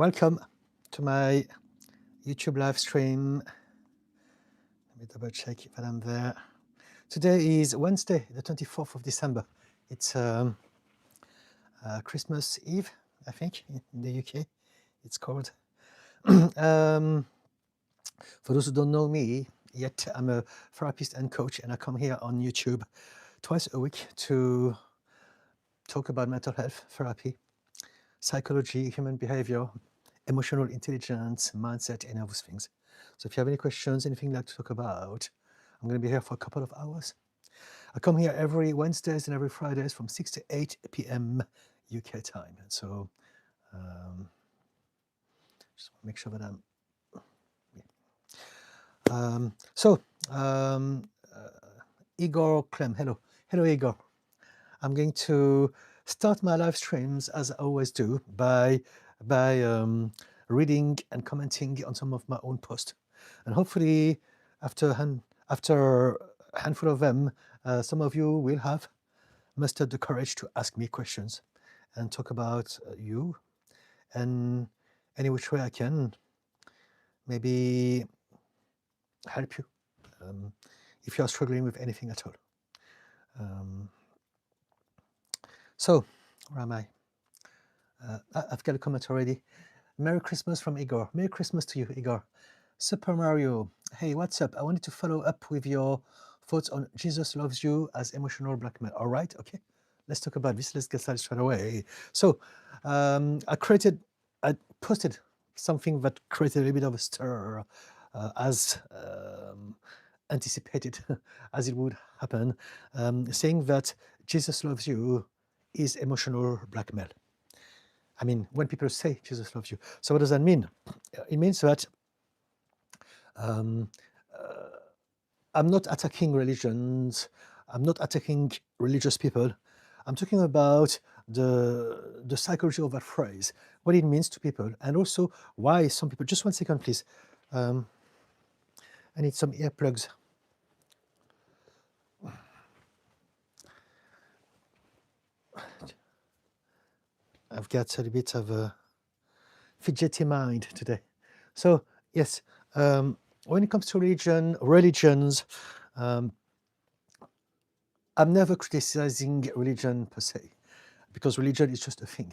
Welcome to my YouTube live stream. Let me double check if I'm there. Today is Wednesday, the 24th of December. It's Christmas Eve, I think, in the UK. It's called. For those who don't know me yet, I'm a therapist and coach, and I come here on YouTube twice a week to talk about mental health, therapy, psychology, human behavior, emotional intelligence, mindset, and all those things. So if you have any questions, anything you'd like to talk about, I'm going to be here for a couple of hours. I come here every Wednesdays and every Fridays from 6 to 8 p.m. UK time. And so just want to make sure that I'm... Igor Clem, hello. Hello, Igor. I'm going to start my live streams, as I always do, by reading and commenting on some of my own posts. And hopefully, after a handful of them, some of you will have mustered the courage to ask me questions and talk about you, and any which way I can maybe help you if you're struggling with anything at all. So, where am I? I've got a comment already. Merry Christmas from Igor. Merry Christmas to you, Igor. Super Mario. Hey, what's up? I wanted to follow up with your thoughts on Jesus loves you as emotional blackmail. All right, okay. Let's talk about this. Let's get started straight away. So, I posted something that created a little bit of a stir, as anticipated, as it would happen, saying that Jesus loves you is emotional blackmail. I mean, when people say Jesus loves you, so what does that mean? It means that I'm not attacking religions, I'm not attacking religious people. I'm talking about the psychology of that phrase, what it means to people, and also why some people... Just 1 second, please. I need some earplugs. I've got a bit of a fidgety mind today. So yes, when it comes to religions, I'm never criticizing religion per se, because religion is just a thing.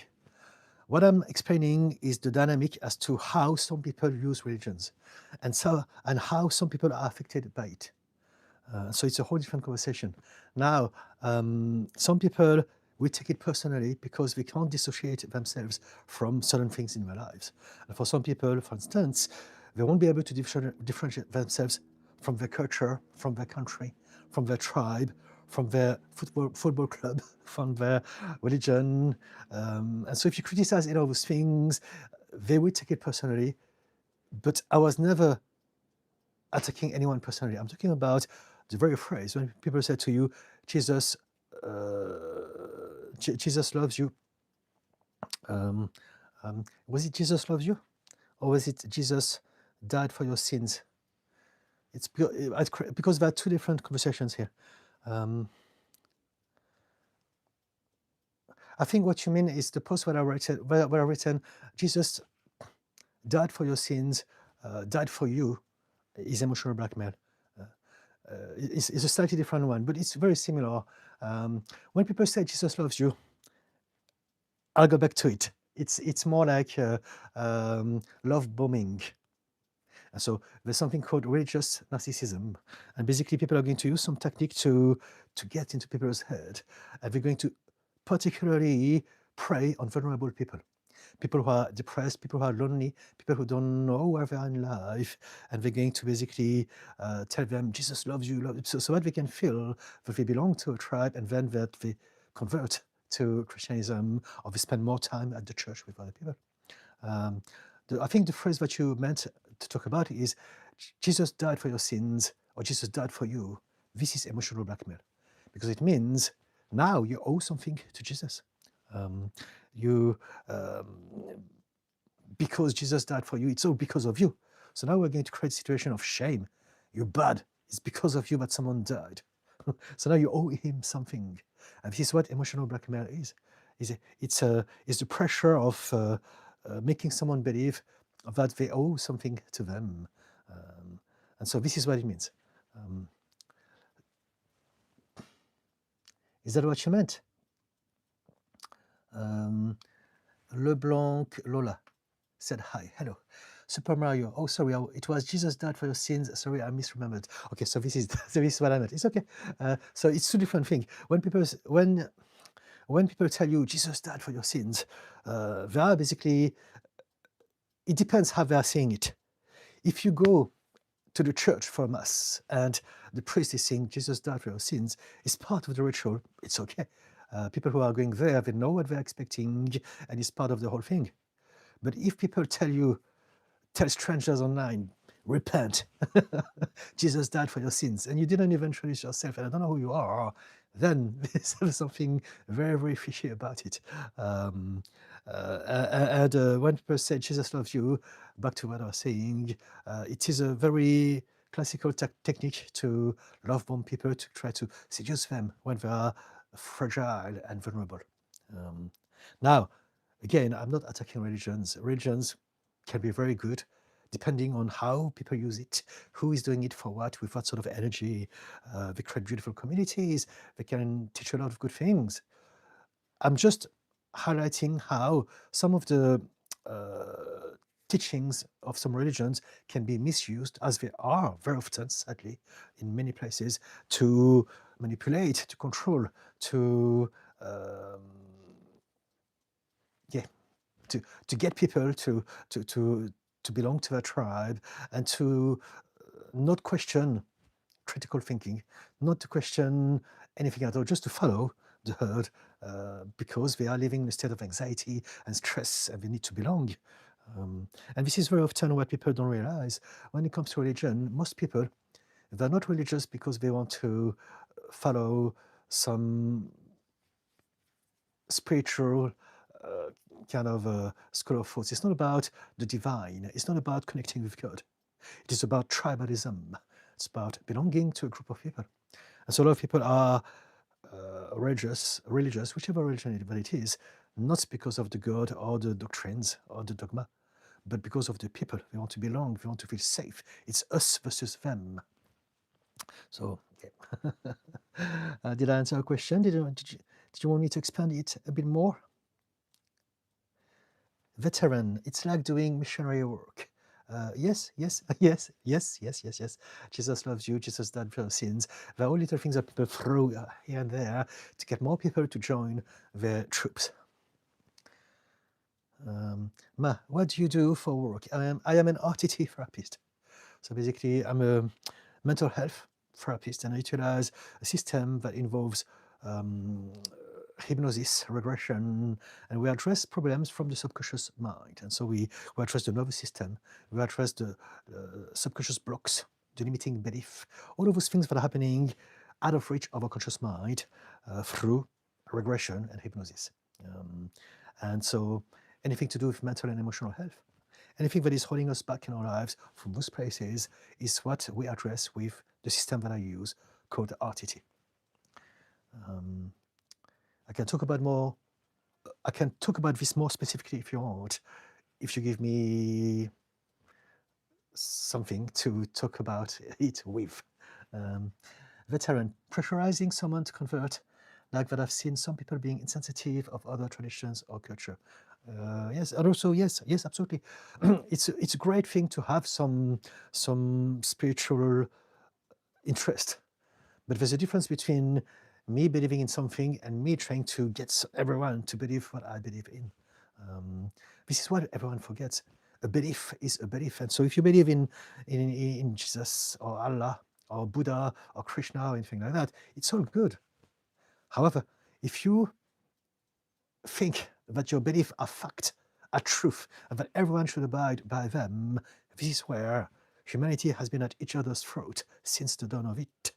What I'm explaining is the dynamic as to how some people use religions, and how some people are affected by it. So it's a whole different conversation. Now, some people will take it personally because they can't dissociate themselves from certain things in their lives. And for some people, for instance, they won't be able to differentiate themselves from their culture, from their country, from their tribe, from their football club, from their religion. And so if you criticize any of those things, they will take it personally. But I was never attacking anyone personally. I'm talking about the very phrase when people say to you, Jesus loves you. Was it Jesus loves you, or was it Jesus died for your sins? It's because there are two different conversations here. I think what you mean is the post where I written, Jesus died for your sins, died for you, is emotional blackmail. It's a slightly different one, but it's very similar. When people say Jesus loves you, I'll go back to it. It's more like love bombing. And so there's something called religious narcissism, and basically people are going to use some technique to get into people's head, and they're going to particularly prey on vulnerable people. People who are depressed, people who are lonely, people who don't know where they are in life, and they're going to basically tell them Jesus loves you, so that they can feel that they belong to a tribe, and then that they convert to Christianism, or they spend more time at the church with other people. I think the phrase that you meant to talk about is Jesus died for your sins, or Jesus died for you. This is emotional blackmail, because it means now you owe something to Jesus. Because Jesus died for you, it's all because of you. So now we're going to create a situation of shame. You're bad. It's because of you that someone died. So now you owe him something. And this is what emotional blackmail is. It's the pressure of making someone believe that they owe something to them. And so this is what it means. Is that what you meant? LeBlanc Lola said hi, hello. Super Mario, oh sorry, it was Jesus died for your sins. Sorry, I misremembered. Okay, so this is this is what I meant. It's okay. So it's two different things. When people tell you Jesus died for your sins, they are basically, it depends how they are saying it. If you go to the church for mass and the priest is saying Jesus died for your sins, it's part of the ritual, it's okay. People who are going there, they know what they're expecting, and it's part of the whole thing. But if people tell strangers online, repent, Jesus died for your sins, and you didn't even introduce yourself, and I don't know who you are, then there's something very, very fishy about it. And when people say Jesus loves you, back to what I was saying, it is a very classical technique to love bomb people, to try to seduce them when they are fragile and vulnerable. Now, again, I'm not attacking religions. Religions can be very good, depending on how people use it, who is doing it for what, with what sort of energy. They create beautiful communities. They can teach a lot of good things. I'm just highlighting how some of the teachings of some religions can be misused, as they are very often, sadly, in many places, to manipulate, to control, to to get people to belong to a tribe, and to not question critical thinking, not to question anything at all, just to follow the herd, because they are living in a state of anxiety and stress, and they need to belong. And this is very often what people don't realize. When it comes to religion, most people, they're not religious because they want to follow some spiritual kind of school of thought. It's not about the divine. It's not about connecting with God. It is about tribalism. It's about belonging to a group of people. And so a lot of people are religious, whichever religion it is, not because of the God or the doctrines or the dogma, but because of the people. They want to belong. They want to feel safe. It's us versus them. So, yeah. Did I answer your question? Did you want me to expand it a bit more? Veteran, it's like doing missionary work. Yes. Jesus loves you. Jesus died for your sins. There are all little things that people throw here and there to get more people to join their troops. Ma, what do you do for work? I am an RTT therapist. So basically, I'm a mental health therapist, and I utilize a system that involves hypnosis, regression, and we address problems from the subconscious mind. And so we address the nervous system, we address the subconscious blocks, the limiting belief, all of those things that are happening out of reach of our conscious mind through regression and hypnosis. And so anything to do with mental and emotional health, anything that is holding us back in our lives from those places, is what we address with the system that I use called RTT. I can talk about this more specifically if you want, if you give me something to talk about it with. Veteran, pressurizing someone to convert, like that I've seen some people being insensitive of other traditions or culture. Yes, and also yes, absolutely. It's a great thing to have some spiritual interest, but there's a difference between me believing in something and me trying to get everyone to believe what I believe in. This is what everyone forgets. A belief is a belief, and so if you believe in Jesus or Allah or Buddha or Krishna or anything like that, it's all good. However, if you think that your beliefs are fact, are truth, and that everyone should abide by them, this is where humanity has been at each other's throat since the dawn of it.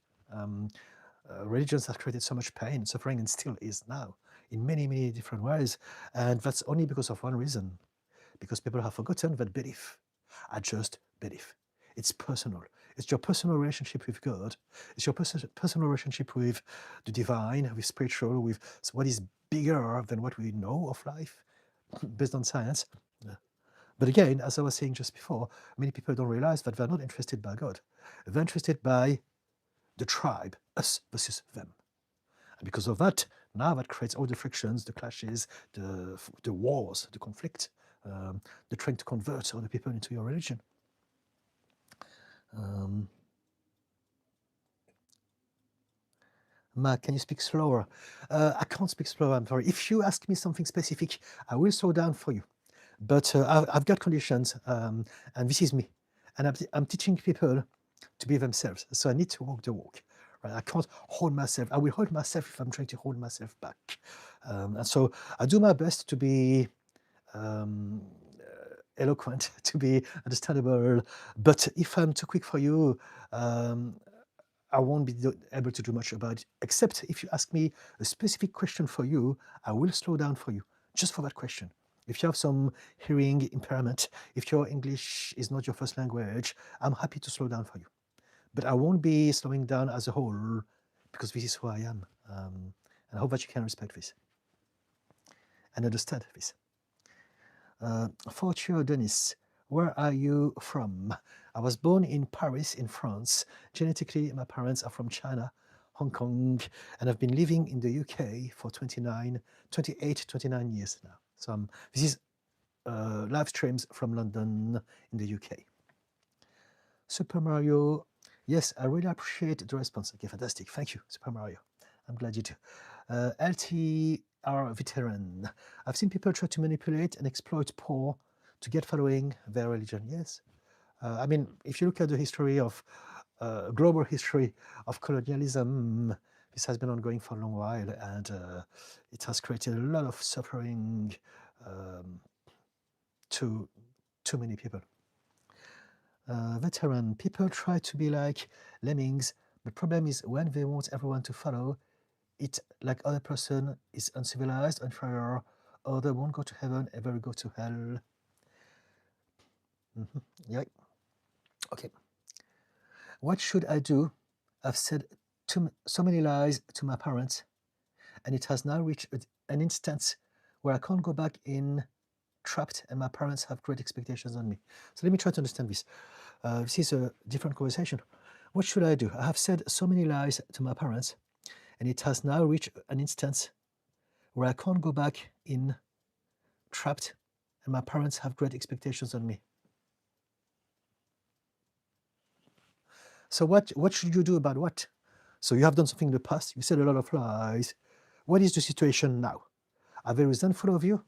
Religions have created so much pain, suffering, and still is now in many, many different ways. And that's only because of one reason, because people have forgotten that belief are just belief. It's personal. It's your personal relationship with God. It's your personal relationship with the divine, with spiritual, with what is bigger than what we know of life based on science. But again, as I was saying just before, many people don't realize that they're not interested by God. They're interested by the tribe, us versus them. And because of that, now that creates all the frictions, the clashes, the wars, the conflict, the trying to convert other people into your religion. Matt, can you speak slower? I can't speak slower, I'm sorry. If you ask me something specific, I will slow down for you. But I've got conditions, and this is me. And I'm teaching people to be themselves. So I need to walk the walk. Right? I can't hold myself. I will hold myself if I'm trying to hold myself back. And so I do my best to be eloquent, to be understandable. But if I'm too quick for you, I won't be able to do much about it, except if you ask me a specific question for you, I will slow down for you, just for that question. If you have some hearing impairment, if your English is not your first language, I'm happy to slow down for you. But I won't be slowing down as a whole, because this is who I am. And I hope that you can respect this and understand this. Fortune Denis, where are you from? I was born in Paris, in France. Genetically, my parents are from China, Hong Kong, and I've been living in the UK for 29 years now. So this is live streams from London in the UK. Super Mario, yes, I really appreciate the response. Okay, fantastic. Thank you, Super Mario. I'm glad you do. LTR veteran. I've seen people try to manipulate and exploit poor to get following their religion. Yes. I mean, if you look at the history of global history of colonialism, this has been ongoing for a long while, and it has created a lot of suffering to too many people. Veteran, people try to be like lemmings. The problem is when they want everyone to follow it, like other person is uncivilized, inferior, or they won't go to heaven, ever go to hell. Yeah. Okay. What should I do? I've said so many lies to my parents, and it has now reached an instance where I can't go back in, trapped, and my parents have great expectations on me. So let me try to understand this. This is a different conversation. What should I do? I have said so many lies to my parents, and it has now reached an instance where I can't go back in, trapped, and my parents have great expectations on me. So what should you do about what? So you have done something in the past, you said a lot of lies. What is the situation now? Are they resentful of you?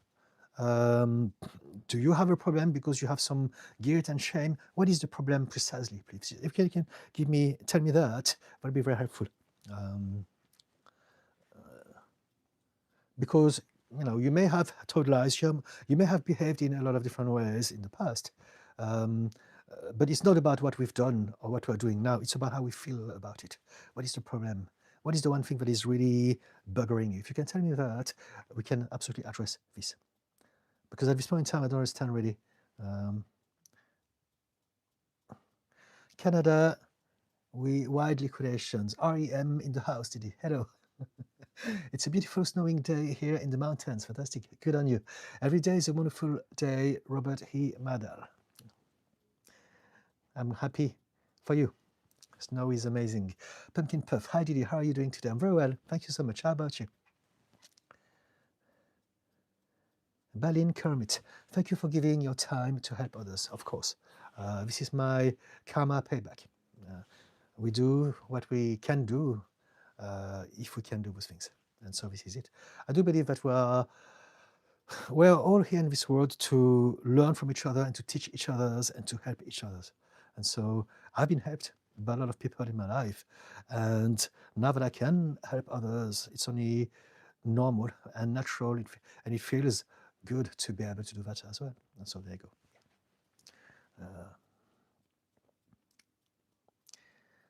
Do you have a problem because you have some guilt and shame? What is the problem precisely, please? If you can tell me that would be very helpful. Because you may have told lies, you may have behaved in a lot of different ways in the past, but it's not about what we've done or what we're doing now. It's about how we feel about it. What is the problem? What is the one thing that is really buggering you? If you can tell me that, we can absolutely address this. Because at this point in time, I don't understand really. Canada, wide liquidations. REM in the house, did he? Hello. It's a beautiful snowing day here in the mountains. Fantastic. Good on you. Every day is a wonderful day, Robert Madal. I'm happy for you. Snow is amazing. Pumpkin Puff. Hi, Didi. How are you doing today? I'm very well. Thank you so much. How about you? Balin Kermit. Thank you for giving your time to help others, of course. This is my karma payback. We do what we can do if we can do those things. And so this is it. I do believe that we're all here in this world to learn from each other and to teach each other and to help each other. And so I've been helped by a lot of people in my life. And now that I can help others, it's only normal and natural, and it feels good to be able to do that as well. And so there you go.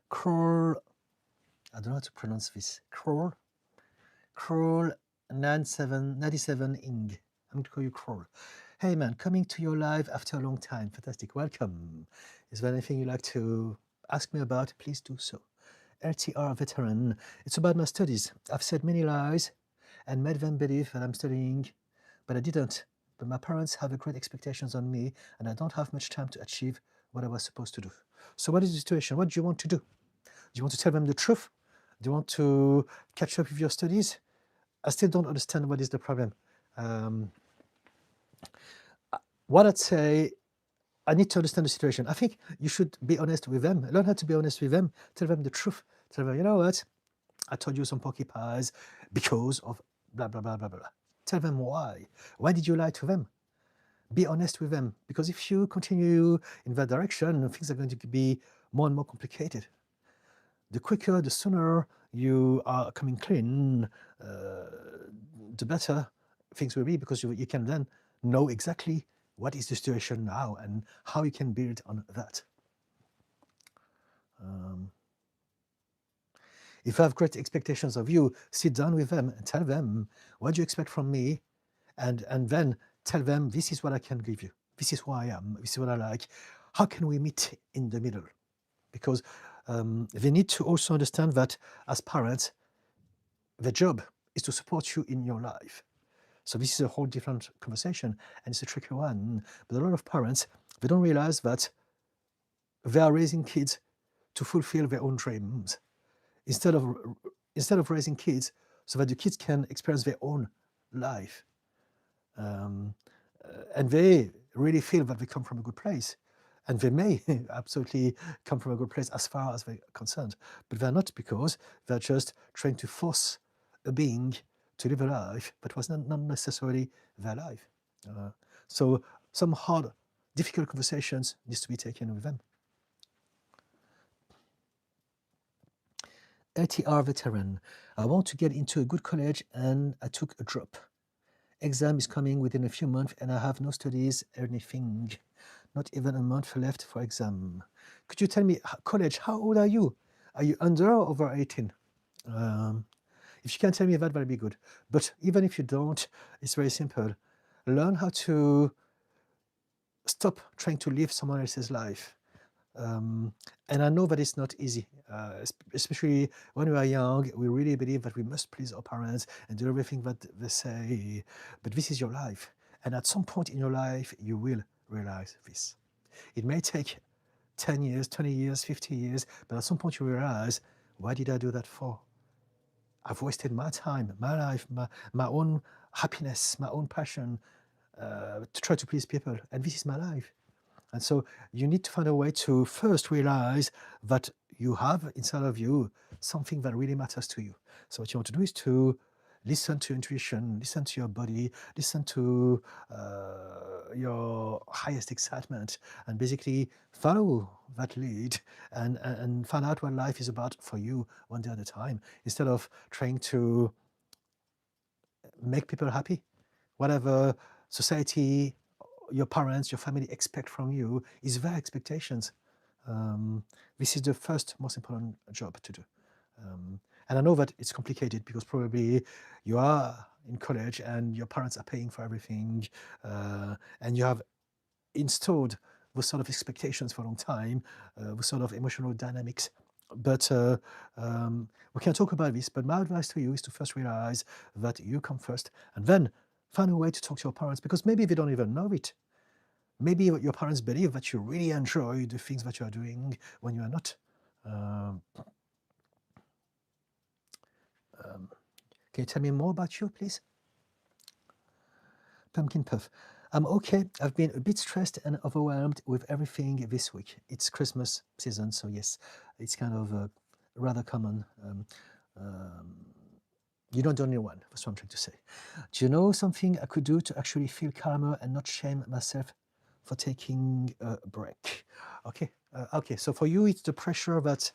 Kroll, I don't know how to pronounce this. Kroll 97 Ing. I'm going to call you Kroll. Hey man, coming to your live after a long time. Fantastic, welcome. Is there anything you'd like to ask me about? Please do so. LTR veteran, it's about my studies. I've said many lies and made them believe that I'm studying, but I didn't. but my parents have great expectations on me, and I don't have much time to achieve what I was supposed to do. So what is the situation? What do you want to do? Do you want to tell them the truth? Do you want to catch up with your studies? I still don't understand what is the problem. What I'd say, I need to understand the situation. I think you should be honest with them. Learn how to be honest with them. Tell them the truth. Tell them, you know what? I told you some porky pies because of blah, blah, blah, blah, blah. Tell them why. Why did you lie to them? Be honest with them. Because if you continue in that direction, things are going to be more and more complicated. The quicker, the sooner you are coming clean, the better things will be, because you can then know exactly what is the situation now and how you can build on that. If I have great expectations of you, sit down with them and tell them, what do you expect from me? And then tell them, this is what I can give you. This is who I am. This is what I like. How can we meet in the middle? Because they need to also understand that as parents, their job is to support you in your life. So this is a whole different conversation, and it's a tricky one. But a lot of parents, they don't realize that they are raising kids to fulfill their own dreams, instead of raising kids so that the kids can experience their own life. And they really feel that they come from a good place. And they may absolutely come from a good place as far as they're concerned, but they're not, because they're just trying to force a being to live a life that was not necessarily their life. So some hard, difficult conversations needs to be taken with them. LTR veteran. I want to get into a good college and I took a drop. Exam is coming within a few months and I have no studies, anything. Not even a month left for exam. Could you tell me, college, how old are you? Are you under or over 18? If you can tell me that, that'd be good. But even if you don't, it's very simple. Learn how to stop trying to live someone else's life. And I know that it's not easy, especially when we are young. We really believe that we must please our parents and do everything that they say. But this is your life. And at some point in your life, you will realize this. It may take 10 years, 20 years, 50 years, but at some point you realize, why did I do that for? I've wasted my time, my life, my own happiness, my own passion to try to please people. And this is my life. And so you need to find a way to first realize that you have inside of you something that really matters to you. So what you want to do is to listen to intuition, listen to your body, listen to your highest excitement, and basically follow that lead and find out what life is about for you one day at a time, instead of trying to make people happy. Whatever society, your parents, your family expect from you is their expectations. This is the first most important job to do. And I know that it's complicated because probably you are in college and your parents are paying for everything, and you have installed those sort of expectations for a long time, those sort of emotional dynamics. But we can talk about this, but my advice to you is to first realize that you come first, and then find a way to talk to your parents, because maybe they don't even know it. Maybe your parents believe that you really enjoy the things that you are doing when you are not. Can you tell me more about you, please? Pumpkin Puff. I'm okay. I've been a bit stressed and overwhelmed with everything this week. It's Christmas season, so yes, it's kind of rather common. You're not the only one, that's what I'm trying to say. Do you know something I could do to actually feel calmer and not shame myself for taking a break? Okay, so for you, it's the pressure that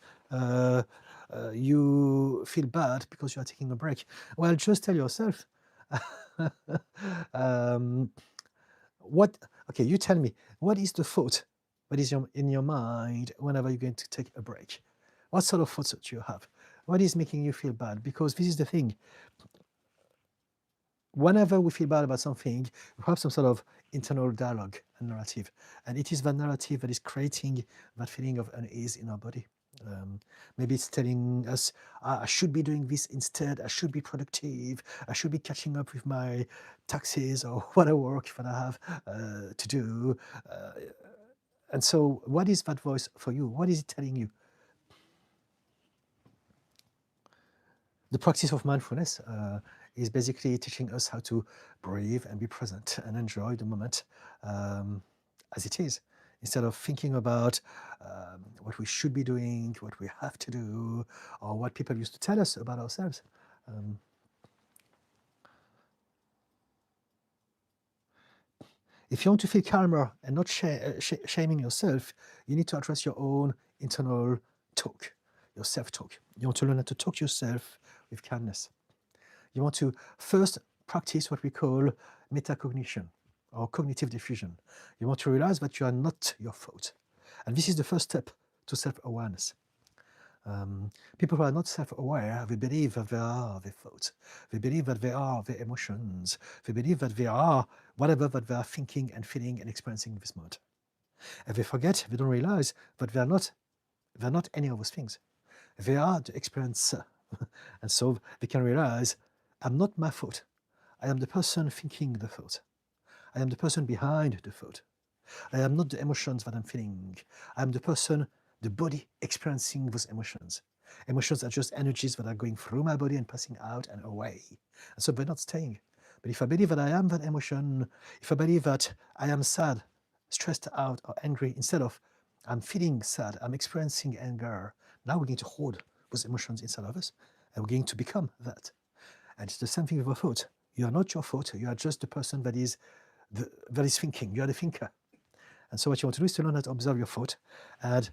you feel bad because you are taking a break. Well, just tell yourself, okay, you tell me, what is the thought that is in your mind whenever you're going to take a break? What sort of thoughts do you have? What is making you feel bad? Because this is the thing. Whenever we feel bad about something, we have some sort of internal dialogue and narrative. And it is that narrative that is creating that feeling of unease in our body. Maybe it's telling us, I should be doing this instead, I should be productive, I should be catching up with my taxes or whatever work that I have to do. And so what is that voice for you? What is it telling you? The practice of mindfulness is basically teaching us how to breathe and be present and enjoy the moment as it is, instead of thinking about what we should be doing, what we have to do, or what people used to tell us about ourselves. If you want to feel calmer and not shaming yourself, you need to address your own internal talk, your self-talk. You want to learn how to talk to yourself with kindness. You want to first practice what we call metacognition or cognitive diffusion. You want to realize that you are not your thought. And this is the first step to self-awareness. People who are not self-aware, they believe that they are their thoughts. They believe that they are their emotions. They believe that they are whatever that they are thinking and feeling and experiencing in this moment. And they forget, they don't realize that they're not any of those things. They are the experiencer. And so they can realize, I'm not my thought. I am the person thinking the thought. I am the person behind the thought. I am not the emotions that I'm feeling. I am the person, the body experiencing those emotions. Emotions are just energies that are going through my body and passing out and away. And so they're not staying. But if I believe that I am that emotion, if I believe that I am sad, stressed out, or angry, instead of I'm feeling sad, I'm experiencing anger, now we're going to hold those emotions inside of us, and we're going to become that. And it's the same thing with our thought. You are not your thought, you are just the person that is thinking. You are the thinker. And so what you want to do is to learn how to observe your thought and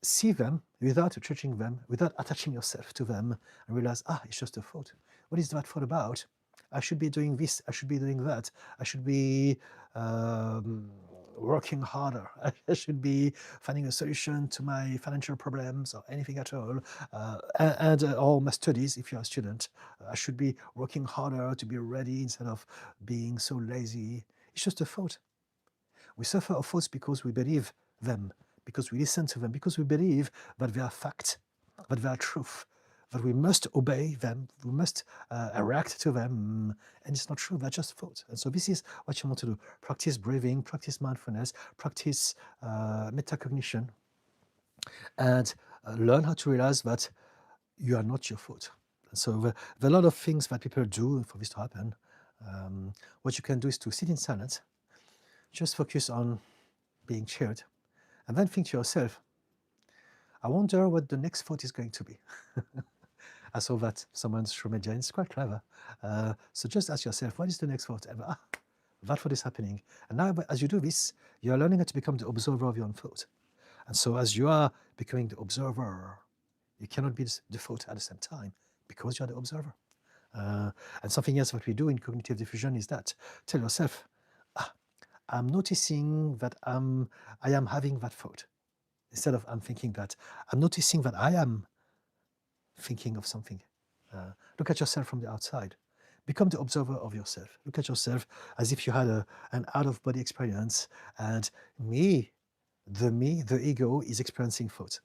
see them without judging them, without attaching yourself to them, and realize, it's just a thought. What is that thought about? I should be doing this, I should be doing that, I should be working harder, I should be finding a solution to my financial problems or anything at all, or my studies if you're a student. I should be working harder to be ready instead of being so lazy. It's just a thought. We suffer of thoughts because we believe them, because we listen to them, because we believe that they are fact, that they are truth, that we must obey them, we must react to them, and it's not true, they're just thoughts. And so this is what you want to do. Practice breathing, practice mindfulness, practice metacognition, and learn how to realize that you are not your thought. And so there are a lot of things that people do for this to happen. What you can do is to sit in silence, just focus on being chilled, and then think to yourself, I wonder what the next thought is going to be. I saw that someone threw me Jane, it's quite clever. So just ask yourself, what is the next thought? And that thought is happening. And now as you do this, you are learning how to become the observer of your own thought. And so as you are becoming the observer, you cannot be the thought at the same time because you are the observer. And something else that we do in cognitive diffusion is that tell yourself, I'm noticing that I am having that thought. Instead of I'm thinking that, I'm noticing that I am thinking of something. Look at yourself from the outside. Become the observer of yourself. Look at yourself as if you had an out-of-body experience, and the ego, is experiencing thoughts.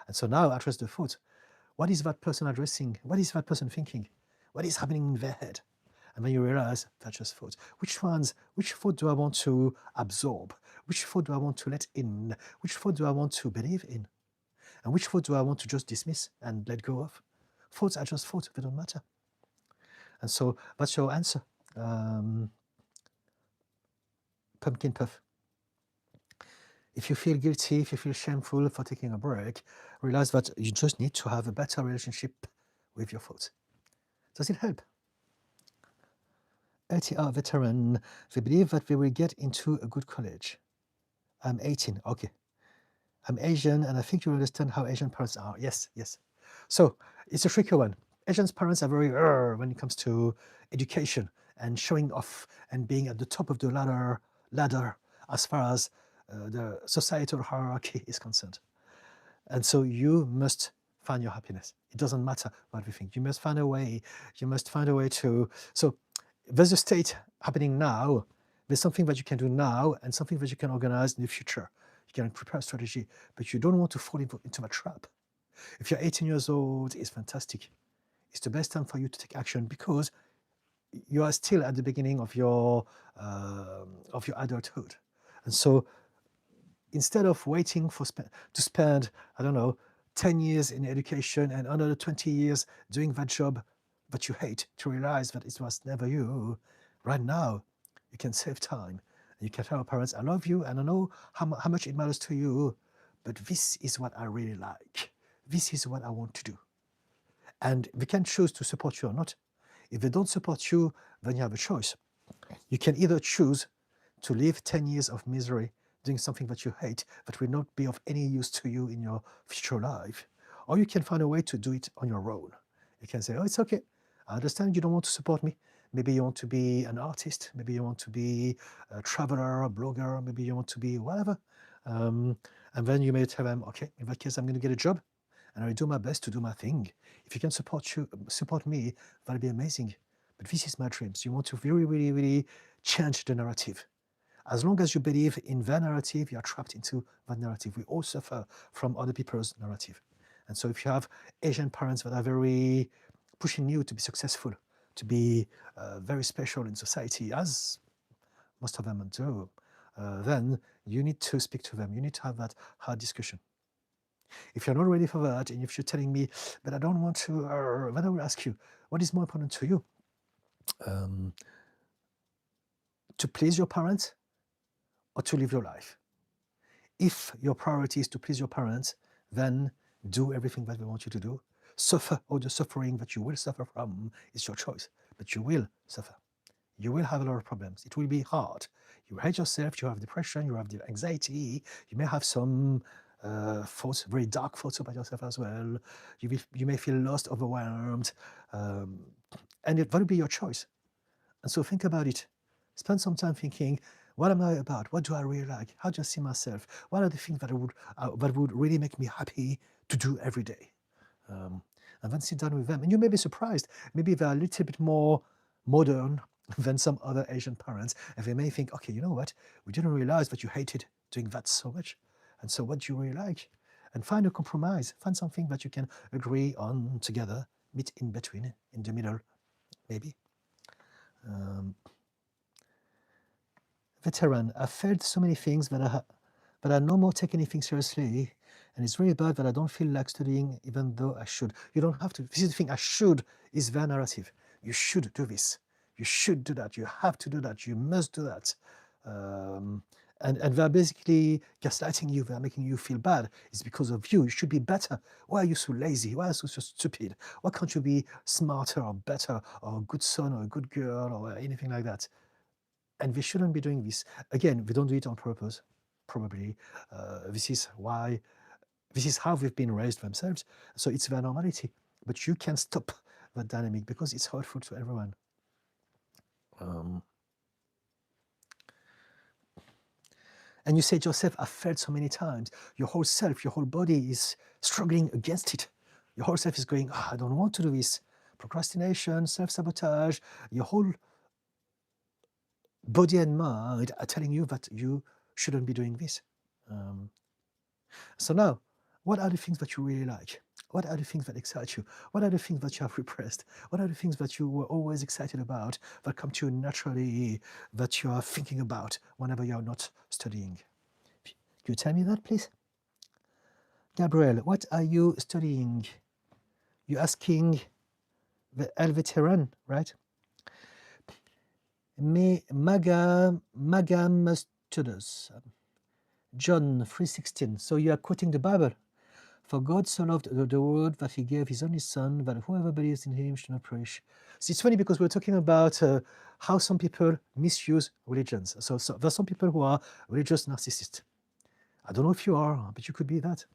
And so now address the thought. What is that person addressing? What is that person thinking? What is happening in their head? And then you realize that's just thoughts. Which thought do I want to absorb? Which thought do I want to let in? Which thought do I want to believe in? And which thought do I want to just dismiss and let go of? Thoughts are just thoughts, they don't matter. And so that's your answer. Pumpkin puff. If you feel guilty, if you feel shameful for taking a break, realize that you just need to have a better relationship with your thoughts. Does it help? LTR veteran, they believe that they will get into a good college. I'm 18, okay. I'm Asian, and I think you understand how Asian parents are. Yes. So it's a tricky one. Asian parents are very when it comes to education and showing off and being at the top of the ladder as far as the societal hierarchy is concerned. And so you must find your happiness. It doesn't matter what we think. You must find a way. You must find a way to. So there's a state happening now. There's something that you can do now and something that you can organize in the future. You can prepare a strategy, but you don't want to fall into that trap. If you're 18 years old, it's fantastic. It's the best time for you to take action because you are still at the beginning of your adulthood. And so instead of waiting to spend, I don't know, 10 years in education and another 20 years doing that job that you hate to realize that it was never you, right now you can save time. And you can tell your parents, I love you and I know how much it matters to you, but this is what I really like. This is what I want to do. And they can choose to support you or not. If they don't support you, then you have a choice. You can either choose to live 10 years of misery doing something that you hate that will not be of any use to you in your future life, or you can find a way to do it on your own. You can say, oh, it's okay. I understand you don't want to support me. Maybe you want to be an artist. Maybe you want to be a traveler, a blogger. Maybe you want to be whatever. And then you may tell them, okay, in that case, I'm going to get a job and I will do my best to do my thing. If you can support me, that'll be amazing. But this is my dreams. You want to really, really, really change the narrative. As long as you believe in their narrative, you are trapped into that narrative. We all suffer from other people's narrative. And so if you have Asian parents that are very pushing you to be successful, to be very special in society, as most of them do, then you need to speak to them. You need to have that hard discussion. If you're not ready for that, and if you're telling me, but I don't want to, then I will ask you, what is more important to you? To please your parents or to live your life? If your priority is to please your parents, then do everything that they want you to do. Suffer all the suffering that you will suffer from is your choice, but you will suffer. You will have a lot of problems. It will be hard. You hate yourself, you have depression, you have the anxiety, you may have some thoughts, very dark thoughts about yourself as well. You may feel lost, overwhelmed, and that will be your choice. And so think about it. Spend some time thinking, what am I about? What do I really like? How do I see myself? What are the things that would really make me happy to do every day? And then sit down with them. And you may be surprised. Maybe they're a little bit more modern than some other Asian parents. And they may think, okay, you know what? We didn't realize that you hated doing that so much. And so what do you really like? And find a compromise. Find something that you can agree on together. Meet in between, in the middle, maybe. Veteran, I've felt so many things that I no more take anything seriously, and it's really bad that I don't feel like studying even though I should. You don't have to. This is the thing, I should is their narrative. You should do this. You should do that. You have to do that. You must do that. And they're basically gaslighting you. They're making you feel bad. It's because of you. You should be better. Why are you so lazy? Why are you so stupid? Why can't you be smarter or better or a good son or a good girl or anything like that? And we shouldn't be doing this. Again, we don't do it on purpose, probably. This is how we've been raised themselves. So it's their normality. But you can stop that dynamic because it's hurtful to everyone. And you say to yourself, I've felt so many times. Your whole self, your whole body is struggling against it. Your whole self is going, I don't want to do this. Procrastination, self-sabotage, your whole body and mind are telling you that you shouldn't be doing this. So now, what are the things that you really like? What are the things that excite you? What are the things that you have repressed? What are the things that you were always excited about that come to you naturally, that you are thinking about whenever you're not studying? Can you tell me that, please? Gabriel, what are you studying? You're asking the El Veteran, right? Magam Students. John 3:16. So you are quoting the Bible. For God so loved the world that he gave his only son, that whoever believes in him should not perish. So it's funny because we're talking about how some people misuse religions. So there are some people who are religious narcissists. I don't know if you are, but you could be that.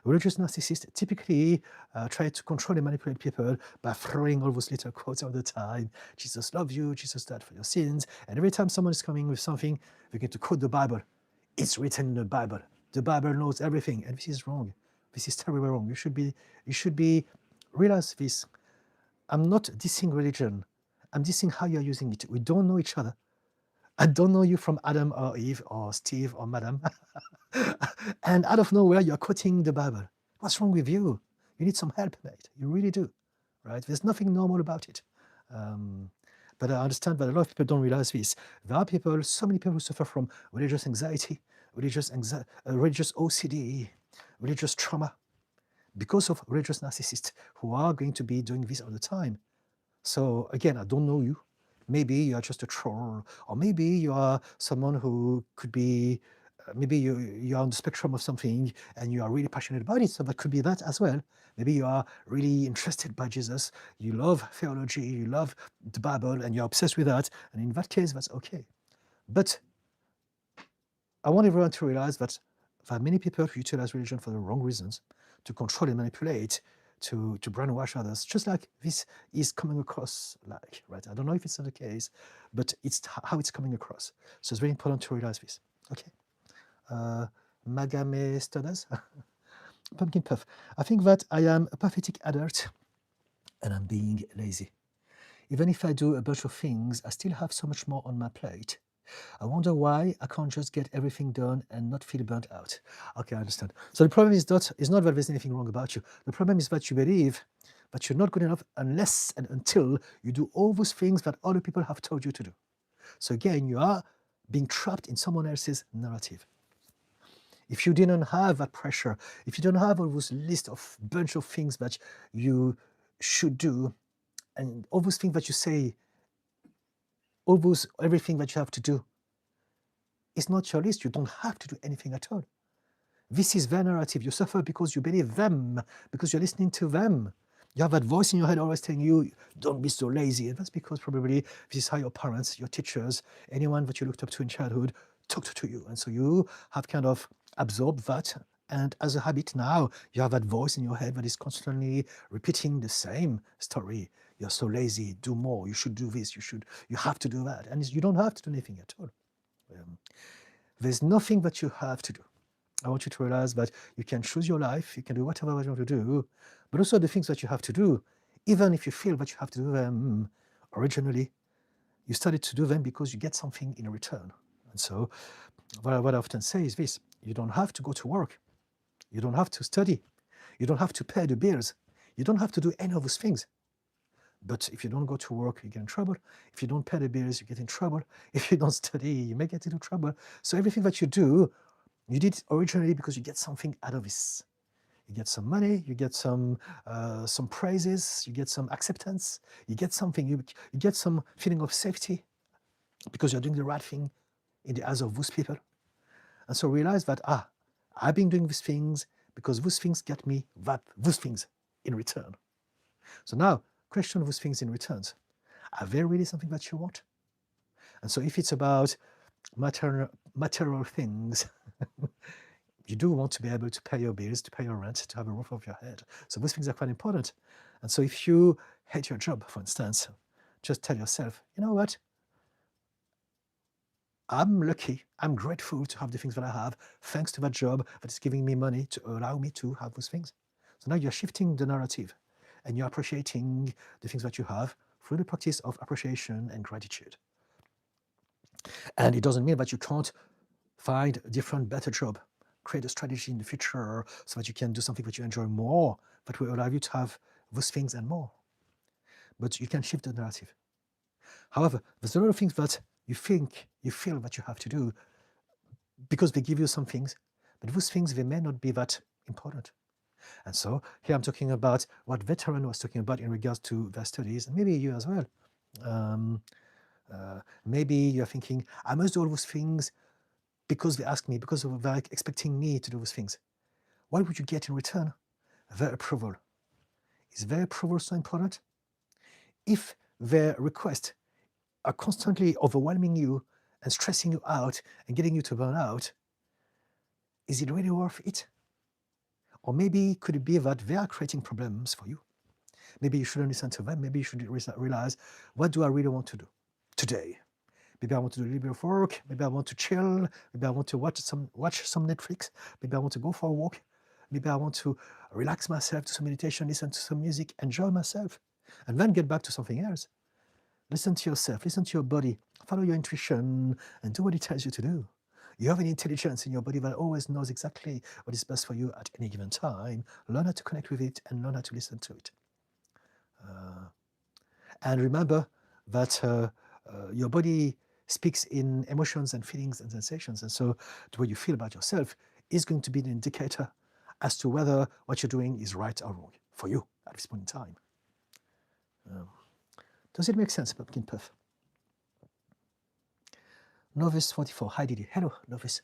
Religious narcissists typically try to control and manipulate people by throwing all those little quotes all the time. Jesus loves you, Jesus died for your sins. And every time someone is coming with something, they're going to quote the Bible. It's written in the Bible. The Bible knows everything, and this is wrong. This is terribly wrong. You should be realize this. I'm not dissing religion. I'm dissing how you're using it. We don't know each other. I don't know you from Adam or Eve or Steve or Madam. And out of nowhere, you're quoting the Bible. What's wrong with you? You need some help, mate. You really do, right? There's nothing normal about it. But I understand that a lot of people don't realize this. There are people, so many people who suffer from religious anxiety, religious OCD, religious trauma, because of religious narcissists who are going to be doing this all the time. So again, I don't know you. Maybe you are just a troll, or maybe you are someone who could be, maybe you're on the spectrum of something and you are really passionate about it. So that could be that as well. Maybe you are really interested by Jesus. You love theology, you love the Bible, and you're obsessed with that. And in that case, that's okay. But I want everyone to realize that there are many people who utilize religion for the wrong reasons, to control and manipulate, to brainwash others, just like this is coming across like, right? I don't know if it's the case, but it's how it's coming across. So it's very important to realize this. Okay. Magame Studders. Pumpkin Puff. I think that I am a pathetic adult and I'm being lazy. Even if I do a bunch of things, I still have so much more on my plate. I wonder why I can't just get everything done and not feel burnt out. Okay, I understand. So the problem is not that there's anything wrong about you. The problem is that you believe that you're not good enough unless and until you do all those things that other people have told you to do. So again, you are being trapped in someone else's narrative. If you didn't have that pressure, if you don't have all those list of bunch of things that you should do, and all those things that you say, everything that you have to do, it's not your list. You don't have to do anything at all. This is their narrative. You suffer because you believe them, because you're listening to them. You have that voice in your head always telling you, don't be so lazy. And that's because probably this is how your parents, your teachers, anyone that you looked up to in childhood talked to you. And so you have kind of absorbed that. And as a habit now, you have that voice in your head that is constantly repeating the same story. You're so lazy, do more, you should do this, you have to do that. And you don't have to do anything at all. There's nothing that you have to do. I want you to realize that you can choose your life, you can do whatever you want to do, but also the things that you have to do, even if you feel that you have to do them originally, you started to do them because you get something in return. And so what I often say is this: you don't have to go to work, you don't have to study, you don't have to pay the bills, you don't have to do any of those things. But if you don't go to work, you get in trouble. If you don't pay the bills, you get in trouble. If you don't study, you may get into trouble. So everything that you do, you did originally because you get something out of this. You get some money, you get some praises, you get some acceptance, you get something, you get some feeling of safety because you're doing the right thing in the eyes of those people. And so realize that, I've been doing these things because those things get me those things in return. So now, question those things in returns. Are they really something that you want? And so if it's about material things, you do want to be able to pay your bills, to pay your rent, to have a roof over your head. So those things are quite important. And so if you hate your job, for instance, just tell yourself, you know what? I'm lucky, I'm grateful to have the things that I have, thanks to that job that is giving me money to allow me to have those things. So now you're shifting the narrative and you're appreciating the things that you have through the practice of appreciation and gratitude. And it doesn't mean that you can't find a different, better job, create a strategy in the future so that you can do something that you enjoy more, that will allow you to have those things and more. But you can shift the narrative. However, there's a lot of things that you feel that you have to do because they give you some things, but those things, they may not be that important. And so here I'm talking about what veteran was talking about in regards to their studies, and maybe you as well. Maybe you're thinking, I must do all those things because they ask me, because they're expecting me to do those things. What would you get in return? Their approval. Is their approval so important? If their requests are constantly overwhelming you and stressing you out and getting you to burn out, is it really worth it? Or maybe could it be that they are creating problems for you? Maybe you shouldn't listen to them. Maybe you should realize, what do I really want to do today? Maybe I want to do a little bit of work. Maybe I want to chill. Maybe I want to watch some Netflix. Maybe I want to go for a walk. Maybe I want to relax myself, do some meditation, listen to some music, enjoy myself, and then get back to something else. Listen to yourself, listen to your body, follow your intuition, and do what it tells you to do. You have an intelligence in your body that always knows exactly what is best for you at any given time. Learn how to connect with it and learn how to listen to it. And remember that your body speaks in emotions and feelings and sensations. And so the way you feel about yourself is going to be an indicator as to whether what you're doing is right or wrong for you at this point in time. Does it make sense, Pumpkin Puff? Novice 44. Hi, Didi. Hello, Novice.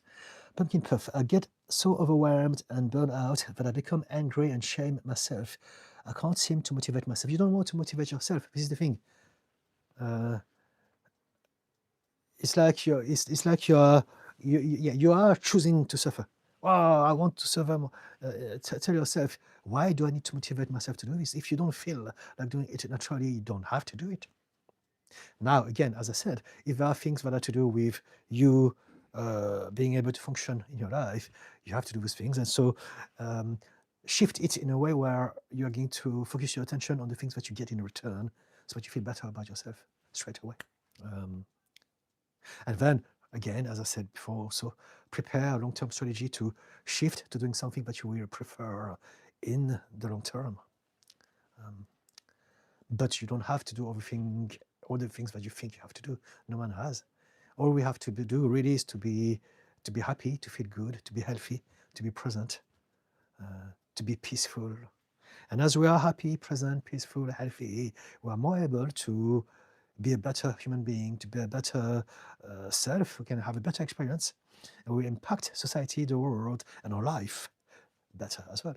Pumpkin Puff. I get so overwhelmed and burned out that I become angry and shame myself. I can't seem to motivate myself. You don't want to motivate yourself. This is the thing. It's like you are choosing to suffer. Oh, I want to suffer more. Tell yourself, why do I need to motivate myself to do this? If you don't feel like doing it naturally, you don't have to do it. Now, again, as I said, if there are things that are to do with you being able to function in your life, you have to do those things. And so shift it in a way where you're going to focus your attention on the things that you get in return so that you feel better about yourself straight away. And then, again, as I said before, also prepare a long-term strategy to shift to doing something that you will prefer in the long term. But you don't have to do everything, all the things that you think you have to do. No one has. All we have to do really is to be happy, to feel good, to be healthy, to be present, to be peaceful. And as we are happy, present, peaceful, healthy, we are more able to be a better human being, to be a better self. We can have a better experience, and we impact society, the world, and our life better as well.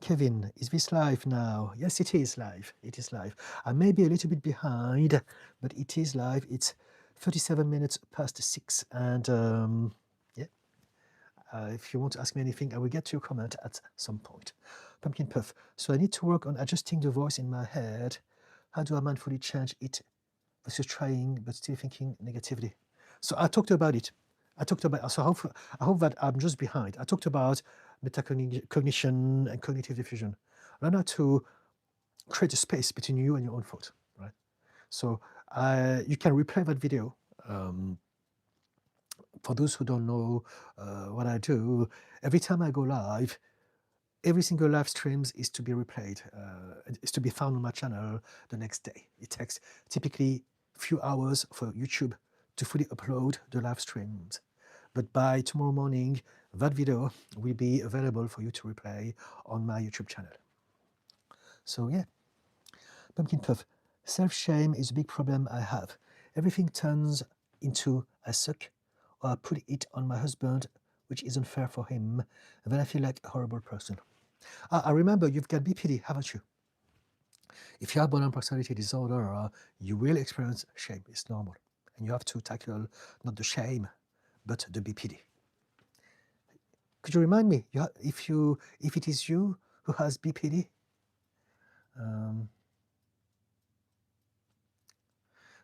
Kevin, is this live now? Yes, it is live. It is live. I may be a little bit behind, but it is live. It's 37 minutes past 6. And yeah, if you want to ask me anything, I will get to your comment at some point. Pumpkin Puff. So I need to work on adjusting the voice in my head. How do I mindfully change it versus trying but still thinking negatively? So I talked about it. So I hope that I'm just behind. I talked about metacognition and cognitive diffusion. Learn how to create a space between you and your own thought, right? So you can replay that video. For those who don't know what I do, every time I go live, every single live streams is to be replayed, is to be found on my channel the next day. It takes typically a few hours for YouTube to fully upload the live streams. But by tomorrow morning, that video will be available for you to replay on my YouTube channel. So yeah, Pumpkin Puff. Self-shame is a big problem I have. Everything turns into I suck, or I put it on my husband, which isn't fair for him, and then I feel like a horrible person. I remember you've got BPD, haven't you? If you have borderline personality disorder, you will experience shame. It's normal. And you have to tackle not the shame, but the BPD. Could you remind me if it is you who has BPD?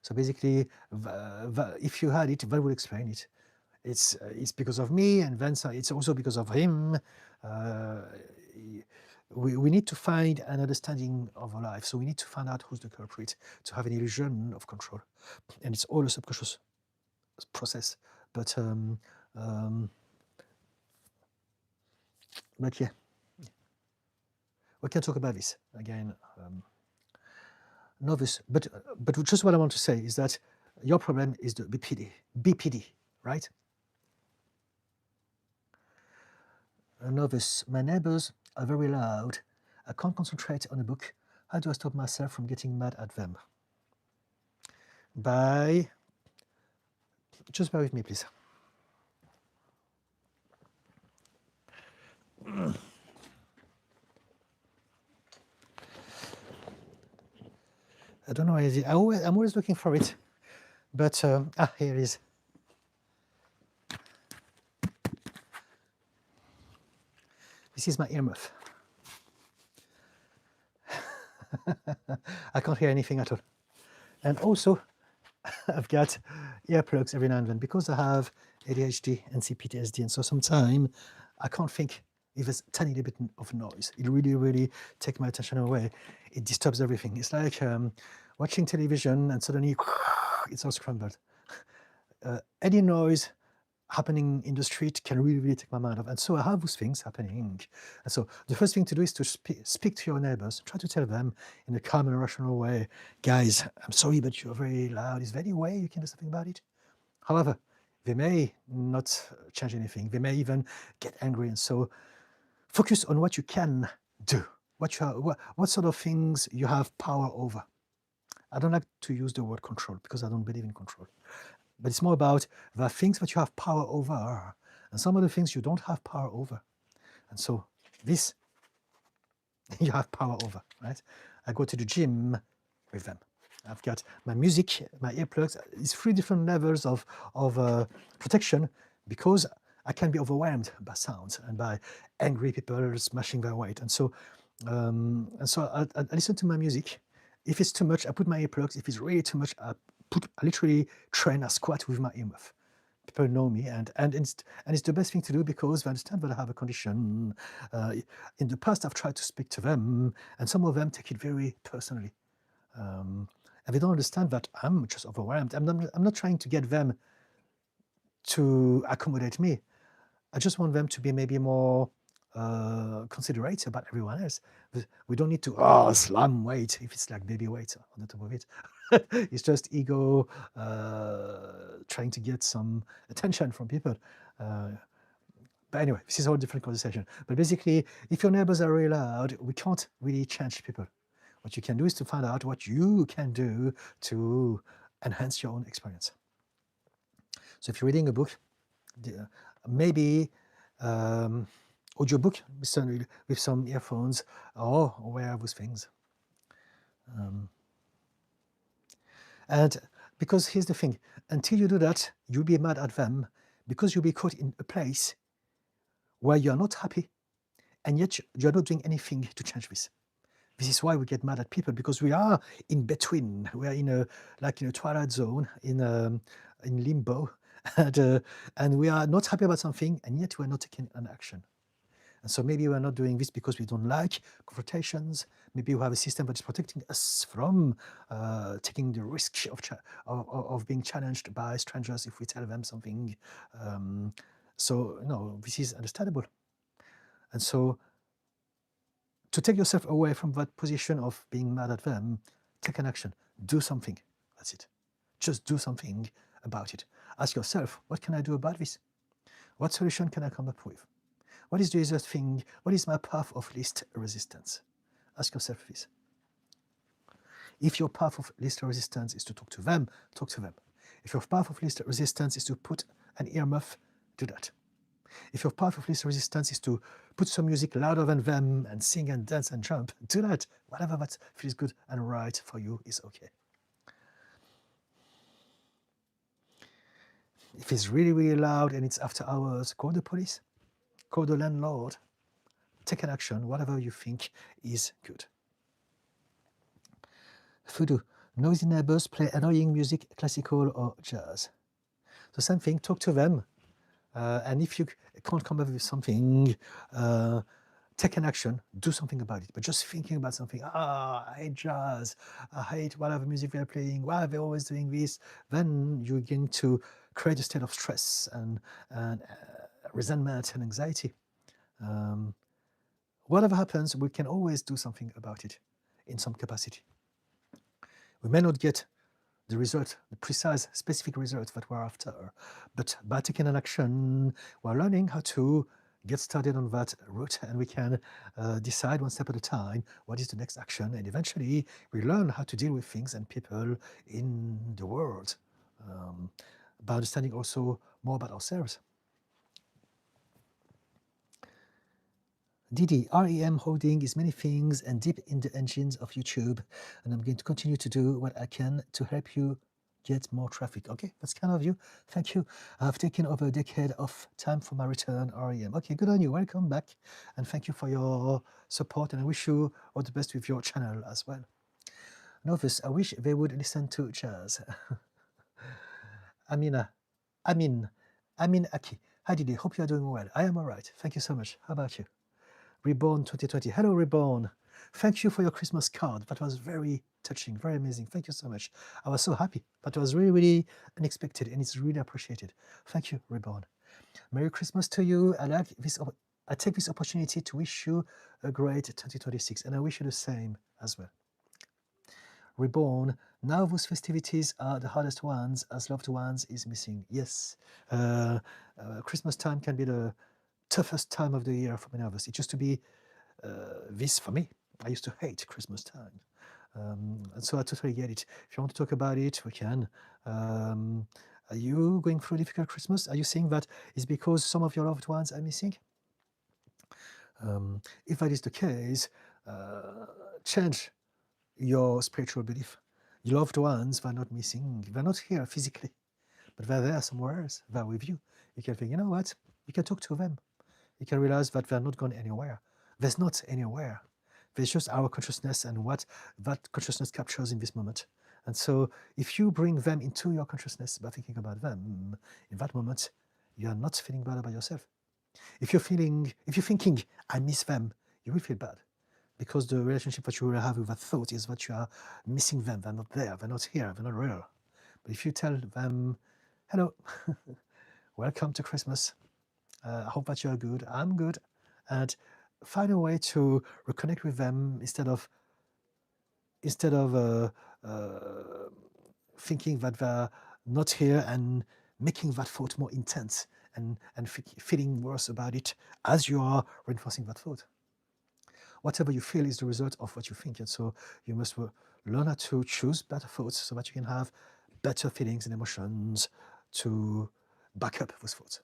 So basically, if you had it, that would explain it. It's because of me, and then it's also because of him. We need to find an understanding of our life. So we need to find out who's the culprit to have an illusion of control. And it's all a subconscious process. But yeah, we can talk about this again. Novice, but just what I want to say is that your problem is the BPD, right? Novice, my neighbors are very loud. I can't concentrate on a book. How do I stop myself from getting mad at them? Just bear with me, please. I don't know where it is. I'm always looking for it, but here it is. This is my earmuff. I can't hear anything at all. And also, I've got earplugs every now and then because I have ADHD and CPTSD, and so sometimes I can't think if there's a tiny little bit of noise, it really, really takes my attention away. It disturbs everything. It's like watching television and suddenly it's all scrambled. Any noise happening in the street can really, really take my mind off. And so I have those things happening. And so the first thing to do is to speak to your neighbors. Try to tell them in a calm and rational way, guys, I'm sorry, but you're very loud. Is there any way you can do something about it? However, they may not change anything. They may even get angry. And so focus on what you can do, what sort of things you have power over. I don't like to use the word control because I don't believe in control. But it's more about the things that you have power over and some of the things you don't have power over. And so this you have power over, right? I go to the gym with them. I've got my music, my earplugs. It's 3 different levels of protection because I can be overwhelmed by sounds and by angry people smashing their weight. And so I listen to my music. If it's too much, I put my earplugs. If it's really too much, I literally train a squat with my earmuff. People know me, and it's the best thing to do because they understand that I have a condition. In the past, I've tried to speak to them, and some of them take it very personally. And they don't understand that I'm just overwhelmed. I'm not trying to get them to accommodate me. I just want them to be maybe more considerate about everyone else. We don't need to slam weight if it's like baby weight on the top of it. It's just ego trying to get some attention from people. But anyway, this is a whole different conversation. But basically, if your neighbors are really loud, we can't really change people. What you can do is to find out what you can do to enhance your own experience. So if you're reading a book, maybe audiobook with some earphones or wear those things. And because here's the thing, until you do that, you'll be mad at them because you'll be caught in a place where you're not happy and yet you're not doing anything to change this. This is why we get mad at people, because we are in between. We are in a twilight zone, in limbo, and we are not happy about something, and yet we're not taking an action. And so maybe we're not doing this because we don't like confrontations. Maybe we have a system that is protecting us from taking the risk of being challenged by strangers if we tell them something. So this is understandable. And so to take yourself away from that position of being mad at them, take an action, do something. That's it. Just do something about it. Ask yourself, what can I do about this? What solution can I come up with? What is the easiest thing? What is my path of least resistance? Ask yourself this. If your path of least resistance is to talk to them, talk to them. If your path of least resistance is to put an earmuff, do that. If your path of least resistance is to put some music louder than them and sing and dance and jump, do that. Whatever that feels good and right for you is okay. If it's really, really loud and it's after hours, call the police, call the landlord, take an action, whatever you think is good. Voodoo. Noisy neighbors play annoying music, classical or jazz. So same thing, talk to them. And if you can't come up with something, take an action, do something about it. But just thinking about something, I hate jazz, I hate whatever music they're playing, why are they always doing this? Then you're going to create a state of stress and resentment and anxiety. Whatever happens, we can always do something about it in some capacity. We may not get the result, the precise, specific result that we're after, but by taking an action, we're learning how to get started on that route, and we can decide one step at a time what is the next action, and eventually we learn how to deal with things and people in the world by understanding also more about ourselves. Didi, REM holding is many things and deep in the engines of YouTube, and I'm going to continue to do what I can to help you get more traffic. Okay, that's kind of you. Thank you. I've taken over a decade of time for my return, REM. Okay, good on you. Welcome back, and thank you for your support, and I wish you all the best with your channel as well. Novice, I wish they would listen to jazz. Amin Aki. Hi Didi, hope you are doing well. I am all right. Thank you so much. How about you? Reborn 2020. Hello, Reborn. Thank you for your Christmas card. That was very touching, very amazing. Thank you so much. I was so happy. That was really, really unexpected, and it's really appreciated. Thank you, Reborn. Merry Christmas to you. I take this opportunity to wish you a great 2026, and I wish you the same as well. Reborn, now those festivities are the hardest ones as loved ones is missing. Yes, Christmas time can be the toughest time of the year for many of us. It used to be this for me. I used to hate Christmas time. And so I totally get it. If you want to talk about it, we can. Are you going through a difficult Christmas? Are you saying that it's because some of your loved ones are missing? If that is the case, change your spiritual belief. Your loved ones, they're not missing. They're not here physically, but they're there somewhere else. They're with you. You can think, you know what? You can talk to them. You can realize that they're not gone anywhere. There's not anywhere. There's just our consciousness and what that consciousness captures in this moment. And so if you bring them into your consciousness by thinking about them, in that moment, you are not feeling bad about yourself. If you're thinking, I miss them, you will feel bad. Because the relationship that you will have with that thought is that you are missing them. They're not there, they're not here, they're not real. But if you tell them, hello, welcome to Christmas. I hope that you are good, I'm good. And find a way to reconnect with them instead of thinking that they're not here and making that thought more intense and feeling worse about it as you are reinforcing that thought. Whatever you feel is the result of what you think, and so you must learn how to choose better thoughts so that you can have better feelings and emotions to back up those thoughts.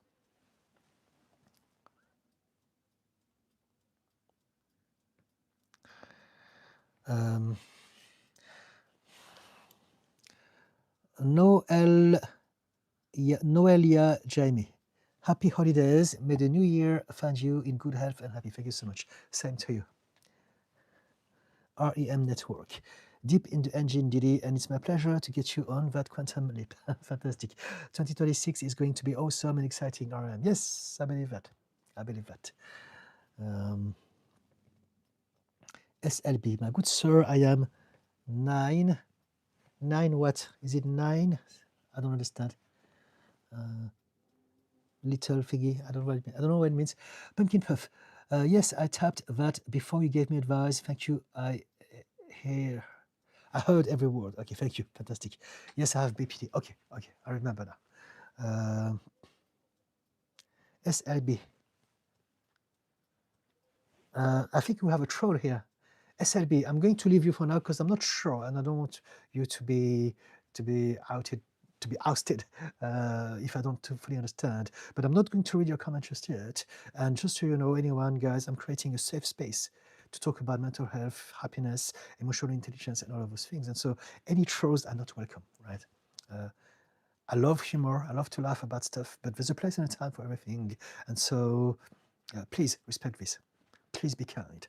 Noelia Jamie. Happy holidays. May the new year find you in good health and happy. Thank you so much. Same to you. REM Network. Deep in the engine, Didi, and it's my pleasure to get you on that quantum leap. Fantastic. 2026 is going to be awesome and exciting, REM. Yes, I believe that. I believe that. SLB, my good sir, I am 9 what? Is it 9? I don't understand. Little figgy, I don't know what it means. Pumpkin Puff. Yes, I tapped that before you gave me advice. Thank you. I heard every word. Okay, thank you. Fantastic. Yes, I have BPD. Okay, I remember now. SLB. I think we have a troll here. SLB, I'm going to leave you for now because I'm not sure and I don't want you to be ousted if I don't fully understand. But I'm not going to read your comment just yet. And just so you know, anyone, guys, I'm creating a safe space to talk about mental health, happiness, emotional intelligence, and all of those things. And so any trolls are not welcome, right? I love humor. I love to laugh about stuff, but there's a place and a time for everything. And so please respect this. Please be kind.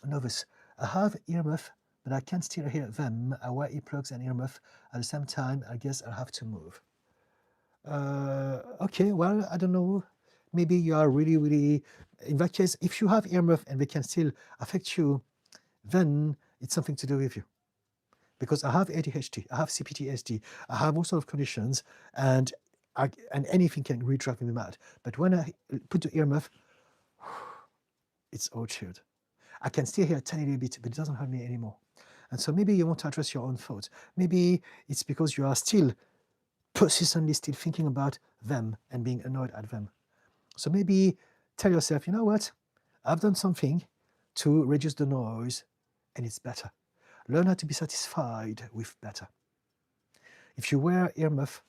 Novice, I have earmuff, but I can still hear them. I wear earplugs and earmuff at the same time. I guess I'll have to move. Okay, well, I don't know. Maybe you are really, really, in that case, if you have earmuff and they can still affect you, then it's something to do with you. Because I have ADHD, I have CPTSD, I have all sorts of conditions, and anything can really drive me mad. But when I put the earmuff, it's all chilled. I can still hear a tiny little bit, but it doesn't hurt me anymore. And so maybe you want to address your own thoughts. Maybe it's because you are still persistently still thinking about them and being annoyed at them. So maybe tell yourself, you know what? I've done something to reduce the noise and it's better. Learn how to be satisfied with better. If you wear earmuff,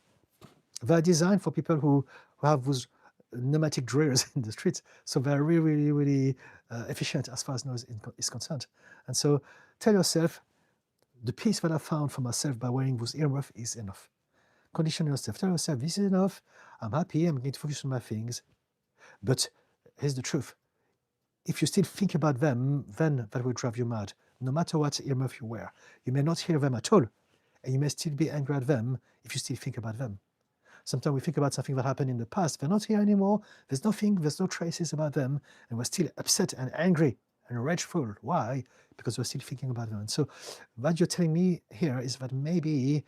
they're designed for people who have those pneumatic drills in the streets. So they're really, really, really efficient as far as noise is concerned. And so tell yourself, the peace that I found for myself by wearing those earmuffs is enough. Condition yourself. Tell yourself, this is enough. I'm happy. I'm going to focus on my things. But here's the truth. If you still think about them, then that will drive you mad. No matter what earmuff you wear. You may not hear them at all. And you may still be angry at them if you still think about them. Sometimes we think about something that happened in the past. They're not here anymore. There's nothing, there's no traces about them. And we're still upset and angry and rageful. Why? Because we're still thinking about them. And so what you're telling me here is that maybe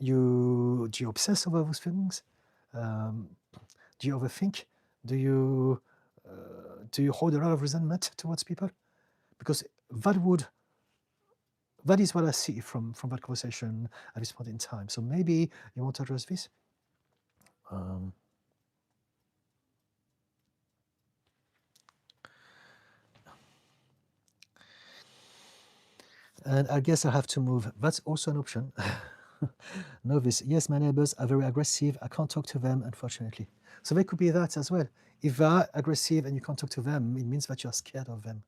do you obsess over those things? Do you overthink? Do you hold a lot of resentment towards people? Because that is what I see from that conversation at this point in time. So maybe you want to address this? And I guess I have to move. That's also an option. Novice, yes, my neighbors are very aggressive. I can't talk to them, unfortunately. So there could be that as well. If they're aggressive and you can't talk to them, it means that you're scared of them.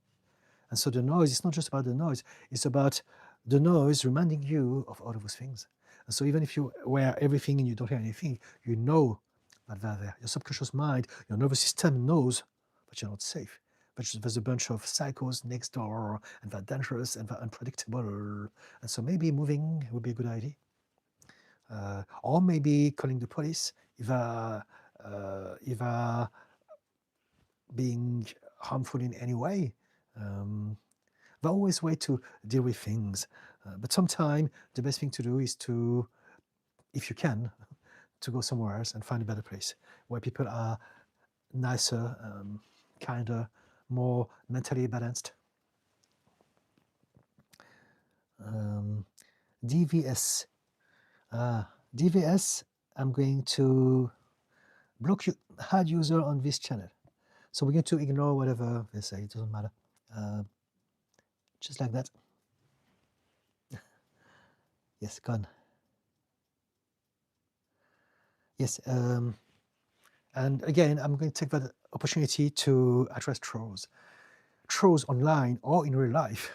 And so the noise, it's not just about the noise, it's about the noise reminding you of all of those things. And so even if you wear everything and you don't hear anything, you know that they're there. Your subconscious mind, your nervous system knows that you're not safe. But there's a bunch of psychos next door, and they're dangerous and they're unpredictable. And so maybe moving would be a good idea. Or maybe calling the police if they're being harmful in any way. There are always ways to deal with things. But sometimes the best thing to do is to, if you can, to go somewhere else and find a better place where people are nicer, kinder, more mentally balanced. DVS. DVS, I'm going to block you, hard user on this channel. So we're going to ignore whatever they say, it doesn't matter. Just like that. Yes, gone. Yes, and again, I'm going to take that opportunity to address trolls. Trolls online or in real life,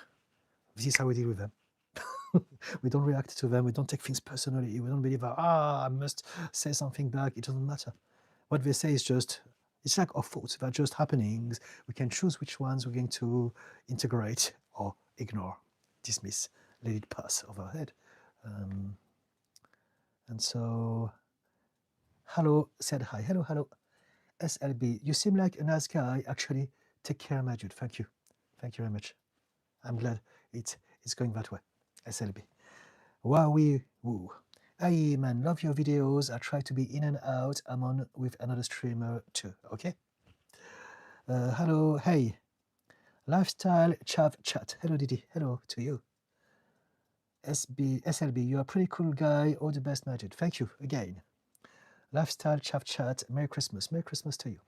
this is how we deal with them. We don't react to them, we don't take things personally, we don't believe, I must say something back, it doesn't matter. What they say is just, it's like our thoughts, they're just happenings. We can choose which ones we're going to integrate or ignore, dismiss, let it pass over our head. And so, hello said hi. Hello, hello. SLB, you seem like a nice guy. Actually, take care, my dude. Thank you. Thank you very much. I'm glad it's going that way. SLB. Wowie woo. Hey man, love your videos. I try to be in and out. I'm on with another streamer too. Okay. Hello, hey. Lifestyle chav chat. Hello Didi. Hello to you. SLB, you're a pretty cool guy. All the best, my dude. Thank you again. Lifestyle chav chat. Merry Christmas. Merry Christmas to you.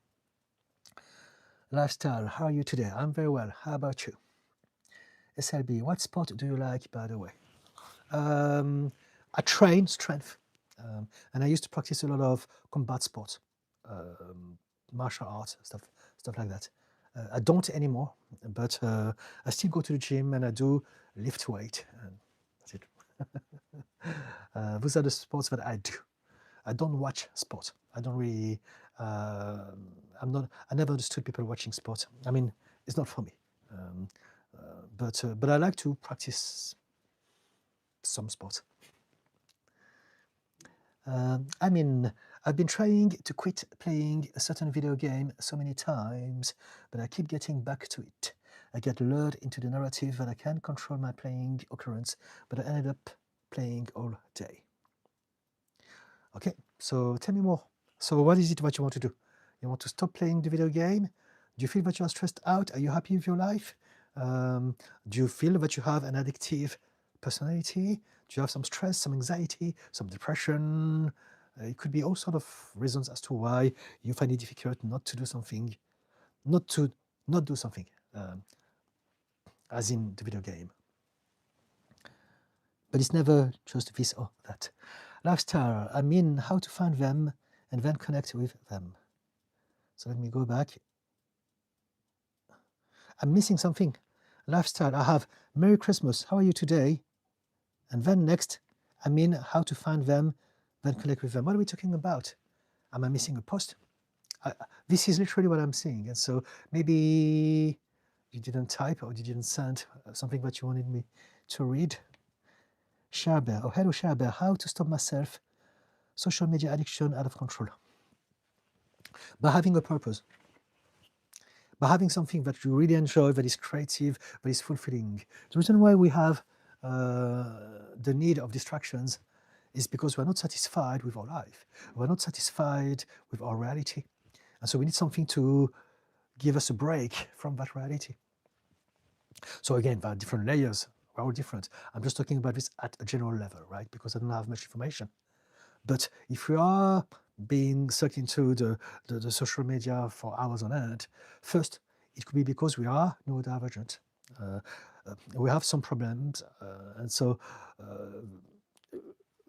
Lifestyle, how are you today? I'm very well. How about you? SLB, what sport do you like, by the way? I train strength, and I used to practice a lot of combat sports, martial arts, stuff like that. I don't anymore, but I still go to the gym and I do lift weight, and that's it. Those are the sports that I do. I don't watch sport. I don't really. I never understood people watching sport. I mean, it's not for me. But I like to practice some sport. I mean, I've been trying to quit playing a certain video game so many times, but I keep getting back to it. I get lured into the narrative that I can't control my playing occurrence, but I ended up playing all day. Okay, so tell me more. So what is it that you want to do? You want to stop playing the video game? Do you feel that you are stressed out? Are you happy with your life? Do you feel that you have an addictive personality? Do you have some stress, some anxiety, some depression? It could be all sort of reasons as to why you find it difficult not to do something, not do something, as in the video game. But it's never just this or that. Lifestyle, I mean, how to find them and then connect with them. So let me go back. I'm missing something. Lifestyle, I have Merry Christmas, how are you today? And then next, I mean, how to find them, then connect with them. What are we talking about? Am I missing a post? This is literally what I'm seeing. And so maybe you didn't type or you didn't send something that you wanted me to read. Sharbear, oh hello Sharbear, how to stop myself social media addiction out of control. By having a purpose, by having something that you really enjoy, that is creative, that is fulfilling. The reason why we have the need of distractions is because we're not satisfied with our life. We're not satisfied with our reality. And so we need something to give us a break from that reality. So again, there are different layers. We're all different. I'm just talking about this at a general level, right? Because I don't have much information. But if we are being sucked into the social media for hours on end, first, it could be because we are neurodivergent. We have some problems, and so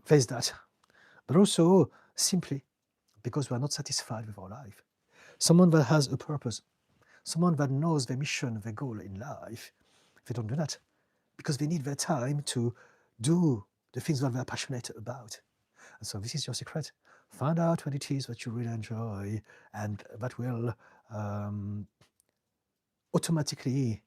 there's that. But also, simply because we are not satisfied with our life. Someone that has a purpose, someone that knows their mission, their goal in life, they don't do that because they need their time to do the things that they're passionate about. And so this is your secret. Find out what it is that you really enjoy, and that will automatically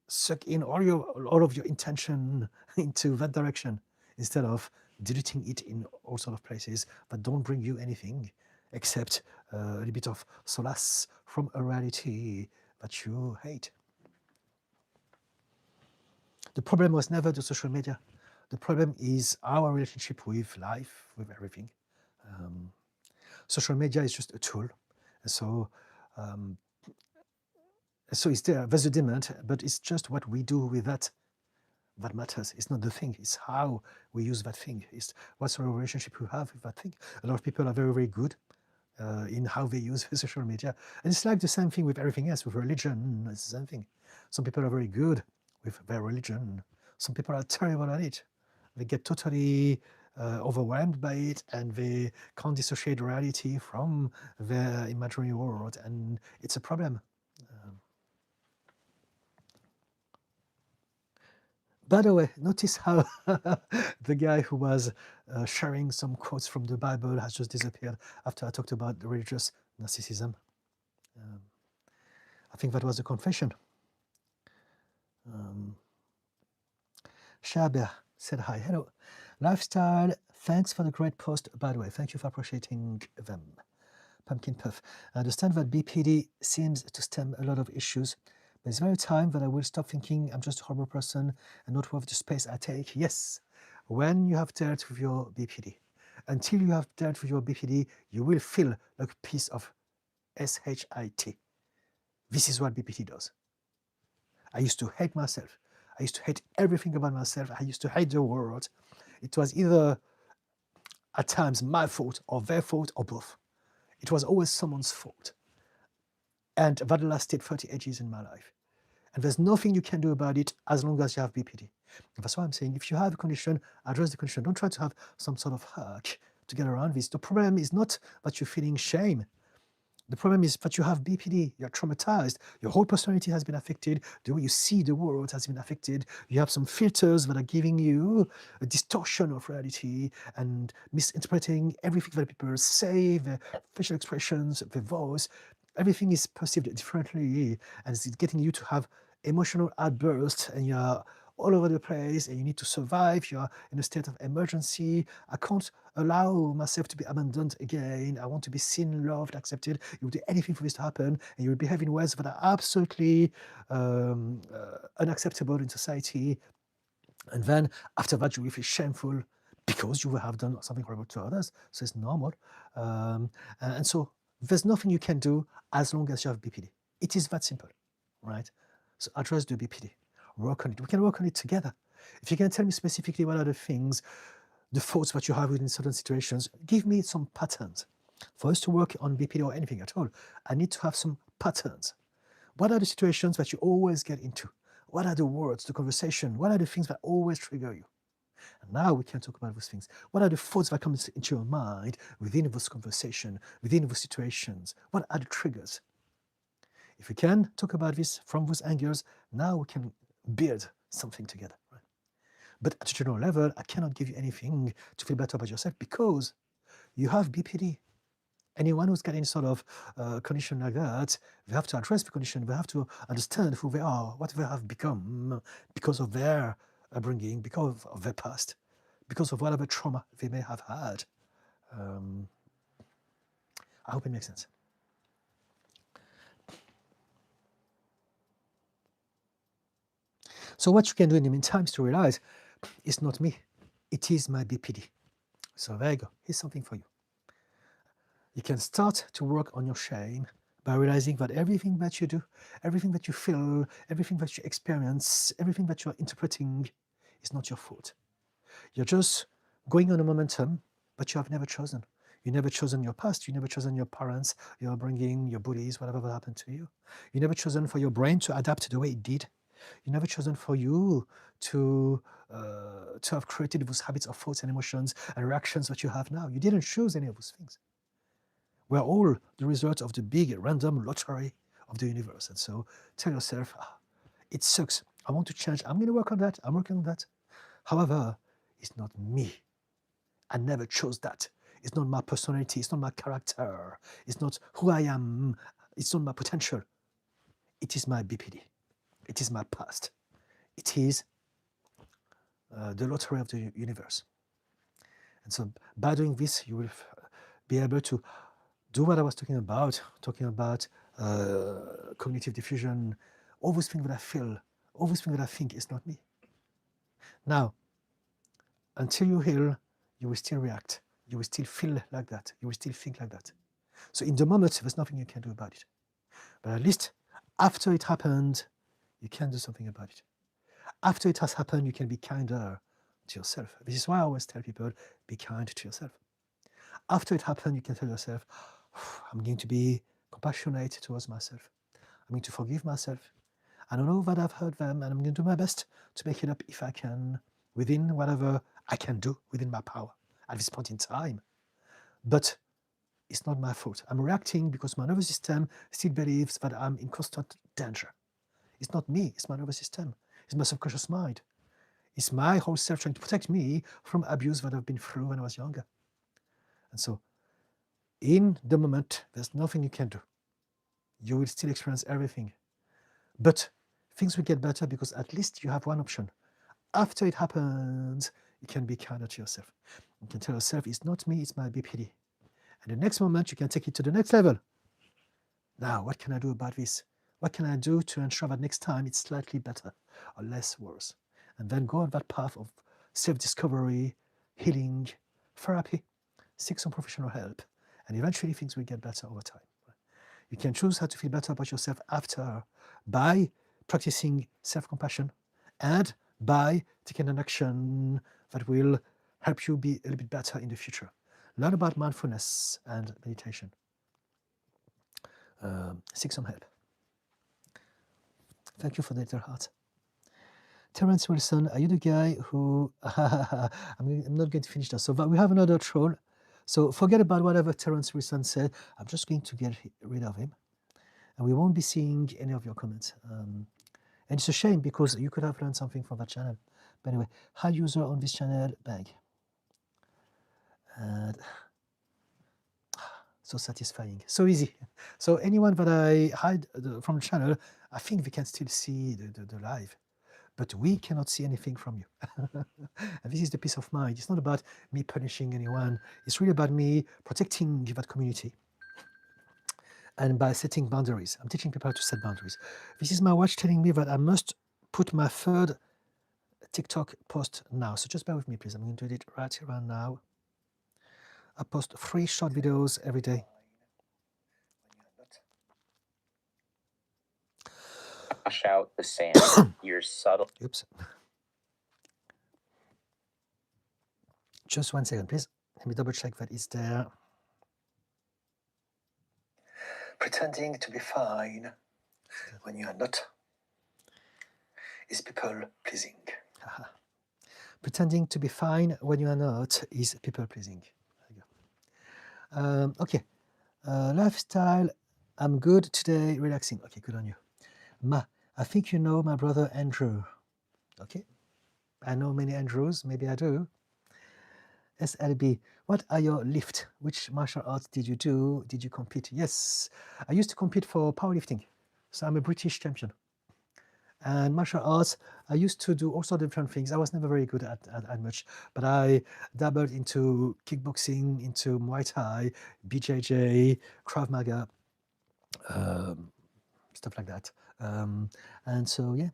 suck in all of your intention into that direction, instead of deleting it in all sorts of places that don't bring you anything except a little bit of solace from a reality that you hate. The problem was never the social media. The problem is our relationship with life, with everything. Social media is just a tool. And so it's there, there's a demand, but it's just what we do with that matters. It's not the thing, it's how we use that thing. It's what sort of relationship we have with that thing. A lot of people are very, very good in how they use social media. And it's like the same thing with everything else, with religion, it's the same thing. Some people are very good with their religion. Some people are terrible at it. They get totally overwhelmed by it, and they can't dissociate reality from their imaginary world, and it's a problem. By the way, notice how the guy who was sharing some quotes from the Bible has just disappeared after I talked about the religious narcissism. I think that was a confession. Shaber said hi. Hello. Lifestyle, thanks for the great post, by the way. Thank you for appreciating them. Pumpkin Puff. I understand that BPD seems to stem a lot of issues. There's very time that I will stop thinking I'm just a horrible person and not worth the space I take. Yes, when you have dealt with your BPD. Until you have dealt with your BPD, you will feel like a piece of SHIT. This is what BPD does. I used to hate myself. I used to hate everything about myself. I used to hate the world. It was either at times my fault or their fault or both. It was always someone's fault. And that lasted 38 years in my life. And there's nothing you can do about it as long as you have BPD. And that's why I'm saying, if you have a condition, address the condition. Don't try to have some sort of hack to get around this. The problem is not that you're feeling shame. The problem is that you have BPD, you're traumatized, your whole personality has been affected, the way you see the world has been affected, you have some filters that are giving you a distortion of reality and misinterpreting everything that people say, their facial expressions, their voice. Everything is perceived differently, and it's getting you to have emotional outbursts, and you're all over the place, and you need to survive. You're in a state of emergency. I can't allow myself to be abandoned again. I want to be seen, loved, accepted. You will do anything for this to happen, and you will behave in ways that are absolutely unacceptable in society. And then after that, you will feel shameful because you have done something horrible to others. So it's normal. And so there's nothing you can do as long as you have BPD. It is that simple, right? So address the BPD. Work on it. We can work on it together. If you can tell me specifically what are the things, the thoughts that you have within certain situations, give me some patterns. For us to work on BPD or anything at all, I need to have some patterns. What are the situations that you always get into? What are the words, the conversation? What are the things that always trigger you? And now we can talk about those things. What are the thoughts that come into your mind within those conversations, within those situations? What are the triggers? If we can talk about this from those angles, now we can build something together. Right? But at a general level, I cannot give you anything to feel better about yourself because you have BPD. Anyone who's got any sort of condition like that, they have to address the condition. They have to understand who they are, what they have become because of their upbringing, because of their past, because of whatever trauma they may have had. I hope it makes sense. So what you can do in the meantime is to realize it's not me, it is my BPD. So there you go, here's something for you. You can start to work on your shame by realizing that everything that you do, everything that you feel, everything that you experience, everything that you are interpreting is not your fault. You're just going on a momentum, but you have never chosen. You never chosen your past, you never chosen your parents, your upbringing, your bullies, whatever happened to you. You never chosen for your brain to adapt the way it did. You never chosen for you to have created those habits of thoughts and emotions and reactions that you have now. You didn't choose any of those things. We're all the result of the big random lottery of the universe. And so tell yourself, it sucks. I want to change. I'm going to work on that. I'm working on that. However, it's not me. I never chose that. It's not my personality. It's not my character. It's not who I am. It's not my potential. It is my BPD. It is my past. It is the lottery of the universe. And so by doing this, you will be able to do what I was talking about cognitive diffusion, all those things that I feel, all those things that I think is not me. Now, until you heal, you will still react. You will still feel like that. You will still think like that. So in the moment, there's nothing you can do about it. But at least after it happened, you can do something about it. After it has happened, you can be kinder to yourself. This is why I always tell people, be kind to yourself. After it happened, you can tell yourself, I'm going to be compassionate towards myself. I'm going to forgive myself. I don't know that I've hurt them, and I'm going to do my best to make it up if I can, within whatever I can do, within my power at this point in time. But it's not my fault. I'm reacting because my nervous system still believes that I'm in constant danger. It's not me, it's my nervous system. It's my subconscious mind. It's my whole self trying to protect me from abuse that I've been through when I was younger. And so, in the moment, there's nothing you can do. You will still experience everything. But things will get better because at least you have one option. After it happens, you can be kinder to yourself. You can tell yourself, it's not me, it's my BPD. And the next moment, you can take it to the next level. Now, what can I do about this? What can I do to ensure that next time it's slightly better or less worse? And then go on that path of self-discovery, healing, therapy, seek some professional help, and eventually things will get better over time. You can choose how to feel better about yourself after by practicing self-compassion and by taking an action that will help you be a little bit better in the future. Learn about mindfulness and meditation. Seek some help. Thank you for the little heart. Terence Wilson, are you the guy who... I'm not going to finish that. So we have another troll. So forget about whatever Terence Wilson said. I'm just going to get rid of him. And we won't be seeing any of your comments. And it's a shame because you could have learned something from that channel. But anyway, high user on this channel, bang. And so satisfying, so easy. So anyone that I hide from the channel, I think they can still see the live. But we cannot see anything from you. And this is the peace of mind. It's not about me punishing anyone. It's really about me protecting that community. And by setting boundaries. I'm teaching people how to set boundaries. This is my watch telling me that I must put my third TikTok post now. So just bear with me, please. I'm going to do it right here and now. I post 3 short videos every day. Wash out the sand. You're subtle. Oops. Just 1 second, please. Let me double check that it's there. Pretending to be fine when you are not is people pleasing. Pretending to be fine when you are not is people pleasing. There you go. Okay. Lifestyle. I'm good today. Relaxing. Okay, good on you. I think you know my brother Andrew. Okay. I know many Andrews. Maybe I do. SLB. What are your lift? Which martial arts did you do? Did you compete? Yes. I used to compete for powerlifting. So I'm a British champion. And martial arts, I used to do all sorts of different things. I was never very good at much, but I dabbled into kickboxing, into Muay Thai, BJJ, Krav Maga, um, stuff like that. And so, yeah.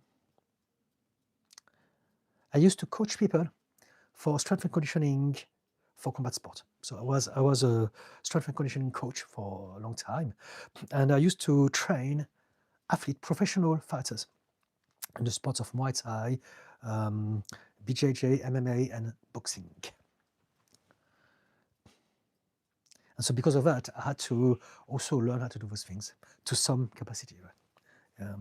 I used to coach people for strength and conditioning for combat sport. So I was a strength and conditioning coach for a long time, and I used to train professional fighters in the sports of Muay Thai, BJJ, MMA, and boxing. And so because of that, I had to also learn how to do those things to some capacity. Right?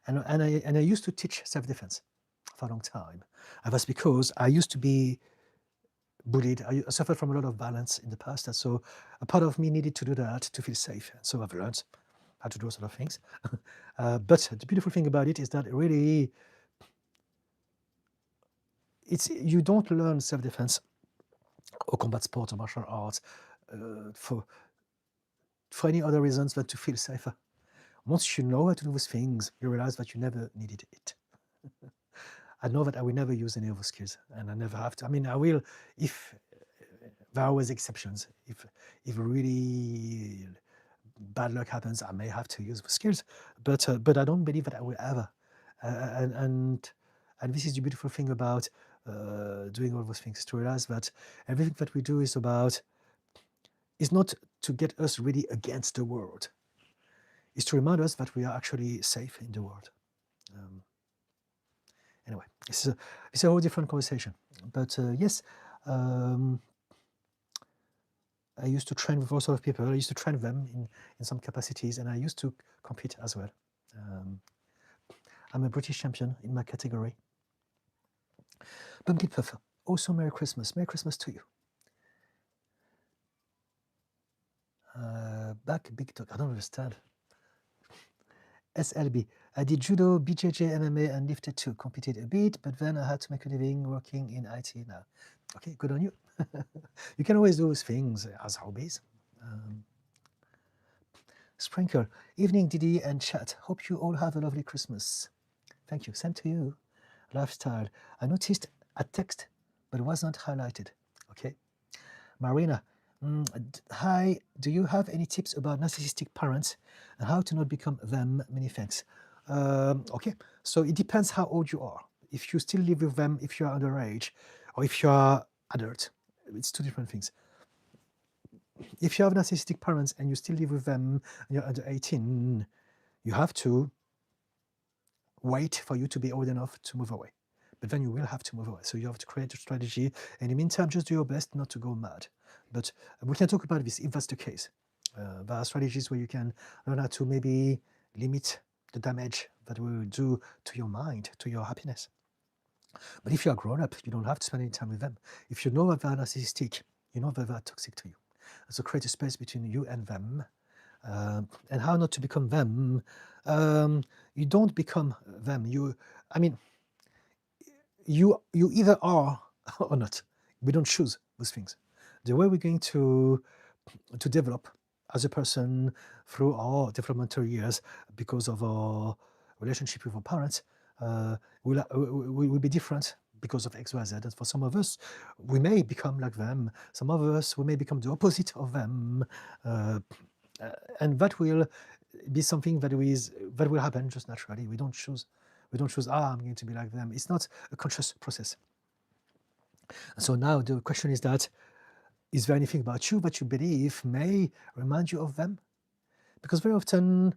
And I used to teach self-defense for a long time. And that's because I used to be bullied. I suffered from a lot of violence in the past, and so a part of me needed to do that to feel safe. And so I've learned how to do a lot of things. But the beautiful thing about it is that really, you don't learn self-defense or combat sport or martial arts for any other reasons than to feel safer. Once you know how to do those things, you realize that you never needed it. I know that I will never use any of those skills, and I never have to. I mean, I will if there are always exceptions. If really bad luck happens, I may have to use the skills, but I don't believe that I will ever. And this is the beautiful thing about doing all those things, to realize that everything that we do is not to get us really against the world. It's to remind us that we are actually safe in the world. Anyway, it's a whole different conversation. But yes, I used to train with all sorts of people. I used to train them in some capacities, and I used to compete as well. I'm a British champion in my category. Pumpkin Puffer, also Merry Christmas. Merry Christmas to you. Back Big Talk, I don't understand. SLB, I did judo, BJJ, MMA, and lifted too. Competed a bit, but then I had to make a living working in IT now. Okay, good on you. You can always do those things as hobbies. Sprinkle, evening Didi and chat. Hope you all have a lovely Christmas. Thank you. Same to you. Lifestyle, I noticed a text, but it was not highlighted. Okay. Marina, hi, do you have any tips about narcissistic parents and how to not become them? Many thanks. Okay, so it depends how old you are. If you still live with them, if you are underage, or if you are adult, it's two different things. If you have narcissistic parents and you still live with them and you're under 18, you have to wait for you to be old enough to move away. But then you will have to move away. So you have to create a strategy. And in the meantime, just do your best not to go mad. But we can talk about this if that's the case. There are strategies where you can learn how to maybe limit the damage that will do to your mind, to your happiness. But if you are grown up, you don't have to spend any time with them. If you know that they're narcissistic, you know that they're toxic to you. So create a space between you and them. And how not to become them. You don't become them. You either are or not. We don't choose those things. The way we're going to develop as a person through our developmental years because of our relationship with our parents will be different because of X, Y, Z. And for some of us, we may become like them. Some of us, we may become the opposite of them. And that will be something that will happen just naturally. We don't choose, I'm going to be like them. It's not a conscious process. So now the question is that, is there anything about you that you believe may remind you of them? Because very often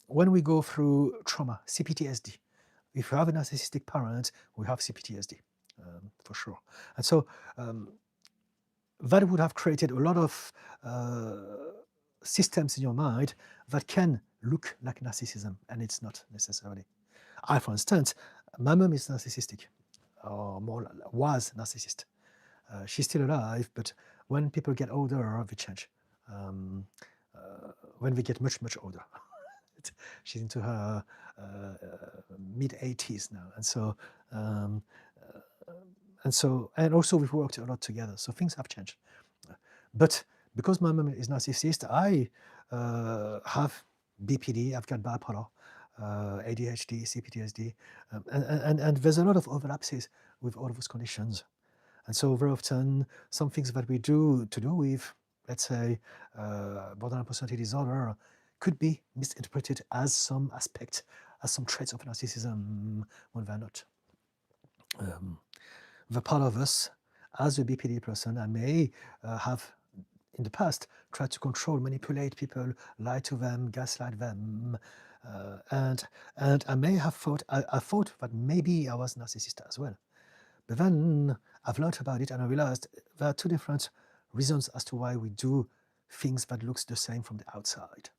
when we go through trauma, CPTSD, if you have a narcissistic parent, we have CPTSD, for sure. And so that would have created a lot of systems in your mind that can look like narcissism, and it's not necessarily. For instance, my mom is narcissistic, or more was narcissist. She's still alive, but when people get older, they change. When they get much, much older. She's into her mid-80s now. And also we've worked a lot together, so things have changed. But because my mom is narcissist, I have BPD, I've got bipolar, ADHD, CPTSD, and there's a lot of overlaps with all of those conditions. And so very often, some things that we do to do with, let's say, borderline personality disorder could be misinterpreted as some aspect, as some traits of narcissism when they're not. The part of us, as a BPD person, I may have in the past tried to control, manipulate people, lie to them, gaslight them, and I may have thought, I thought that maybe I was narcissist as well. But then I've learned about it and I realized there are two different reasons as to why we do things that looks the same from the outside.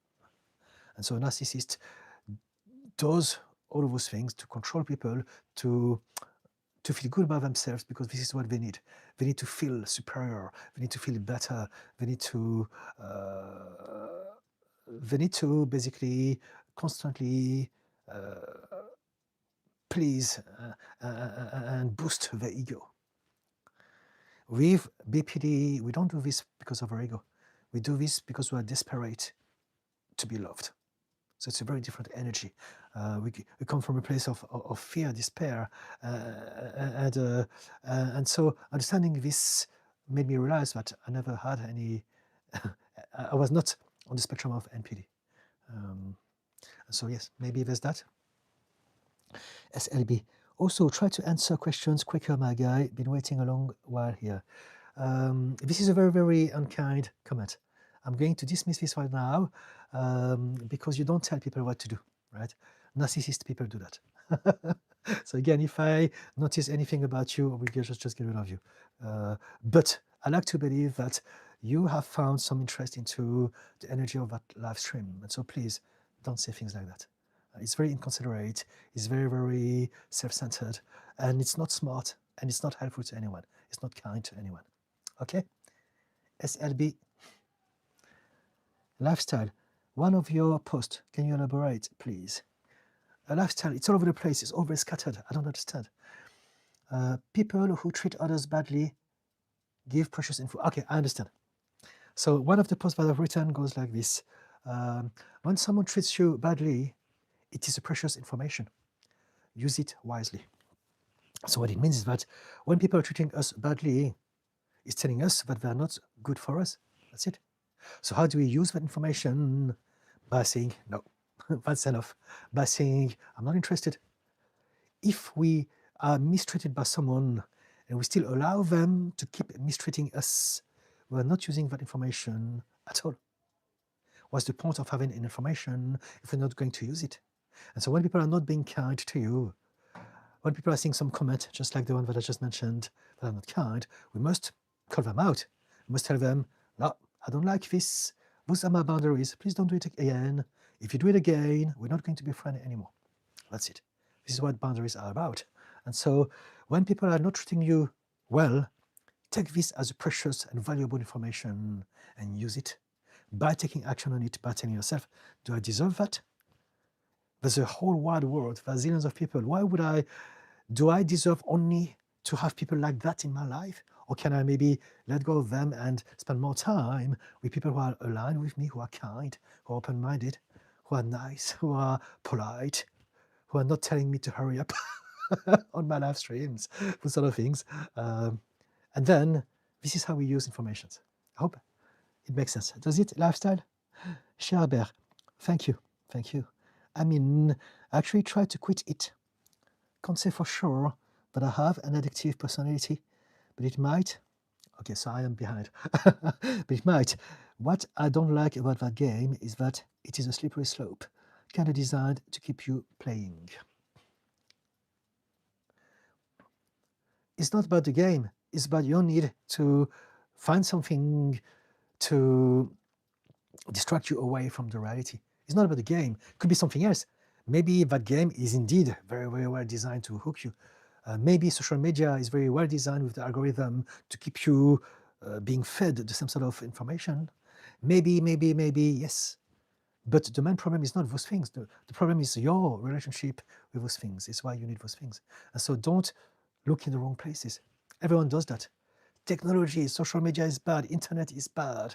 And so a narcissist does all of those things to control people, to feel good about themselves, because this is what they need. They need to feel superior. They need to feel better. They need to basically constantly please and boost their ego. With BPD, we don't do this because of our ego. We do this because we are desperate to be loved. So it's a very different energy. We come from a place of fear, despair, and so understanding this made me realize that I never had any. I was not on the spectrum of NPD. So yes, maybe there's that. SLB. Also, try to answer questions quicker, my guy. Been waiting a long while here. This is a very, very unkind comment. I'm going to dismiss this right now because you don't tell people what to do, right? Narcissist people do that. So again, if I notice anything about you, we can just get rid of you. But I like to believe that you have found some interest into the energy of that live stream. And so please don't say things like that. It's very inconsiderate, it's very, very self-centered, and it's not smart, and it's not helpful to anyone. It's not kind to anyone. Okay? SLB. Lifestyle. One of your posts, can you elaborate, please? A lifestyle, it's all over the place, it's always scattered. I don't understand. People who treat others badly give precious info. Okay, I understand. So one of the posts that I've written goes like this. When someone treats you badly, it is a precious information. Use it wisely. So what it means is that when people are treating us badly, it's telling us that they're not good for us. That's it. So how do we use that information? By saying, no, that's enough. By saying, I'm not interested. If we are mistreated by someone and we still allow them to keep mistreating us, we're not using that information at all. What's the point of having an information if we're not going to use it? And so when people are not being kind to you, when people are saying some comment, just like the one that I just mentioned, that are not kind, we must call them out. We must tell them, no, I don't like this. Those are my boundaries. Please don't do it again. If you do it again, we're not going to be friends anymore. That's it. This is what boundaries are about. And so when people are not treating you well, take this as a precious and valuable information and use it by taking action on it, by telling yourself, do I deserve that? There's a whole wide world. There's zillions of people. Do I deserve only to have people like that in my life? Or can I maybe let go of them and spend more time with people who are aligned with me, who are kind, who are open-minded, who are nice, who are polite, who are not telling me to hurry up on my live streams, those sort of things. And then this is how we use information. I hope it makes sense. Does it, lifestyle? Sherbert, thank you. Thank you. I mean, I actually tried to quit it. Can't say for sure, but I have an addictive personality. But it might, okay, so I am behind. But it might. What I don't like about that game is that it is a slippery slope, kind of designed to keep you playing. It's not about the game, it's about your need to find something to distract you away from the reality. It's not about the game, it could be something else. Maybe that game is indeed very, very well designed to hook you. Maybe social media is very well designed with the algorithm to keep you being fed the same sort of information. Maybe, yes. But the main problem is not those things. The problem is your relationship with those things. It's why you need those things. And so don't look in the wrong places. Everyone does that. technology, social media is bad, internet is bad.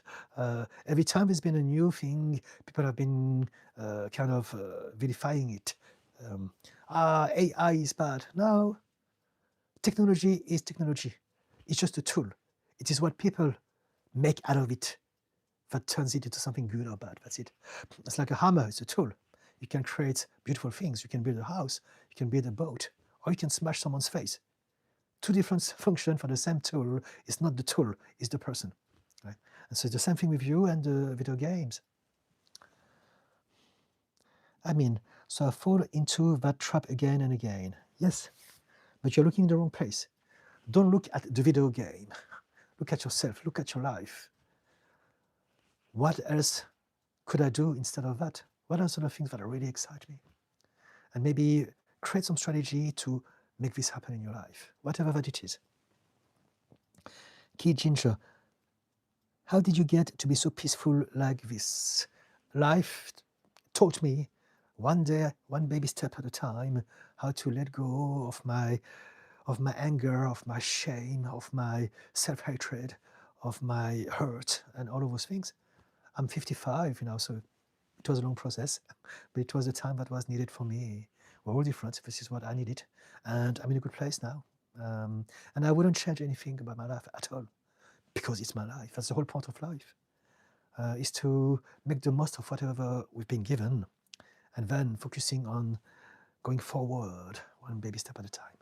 Every time there's been a new thing, people have been kind of vilifying it. AI is bad. No, technology is technology. It's just a tool. It is what people make out of it that turns it into something good or bad. That's it. It's like a hammer, it's a tool. You can create beautiful things. You can build a house, you can build a boat, or you can smash someone's face. Two different functions for the same tool. It's not the tool, it's the person. Right? And so it's the same thing with you and the video games. I mean, so I fall into that trap again and again. Yes, but you're looking in the wrong place. Don't look at the video game. Look at yourself, look at your life. What else could I do instead of that? What are some of the things that really excite me? And maybe create some strategy to make this happen in your life, whatever that it is. Key Ginger, how did you get to be so peaceful like this? Life taught me one day, one baby step at a time, how to let go of my anger, of my shame, of my self-hatred, of my hurt, and all of those things. I'm 55 now, so it was a long process, but it was the time that was needed for me. We're all different. This is what I needed, and I'm in a good place now. And I wouldn't change anything about my life at all, because it's my life. That's the whole point of life, is to make the most of whatever we've been given, and then focusing on going forward, one baby step at a time.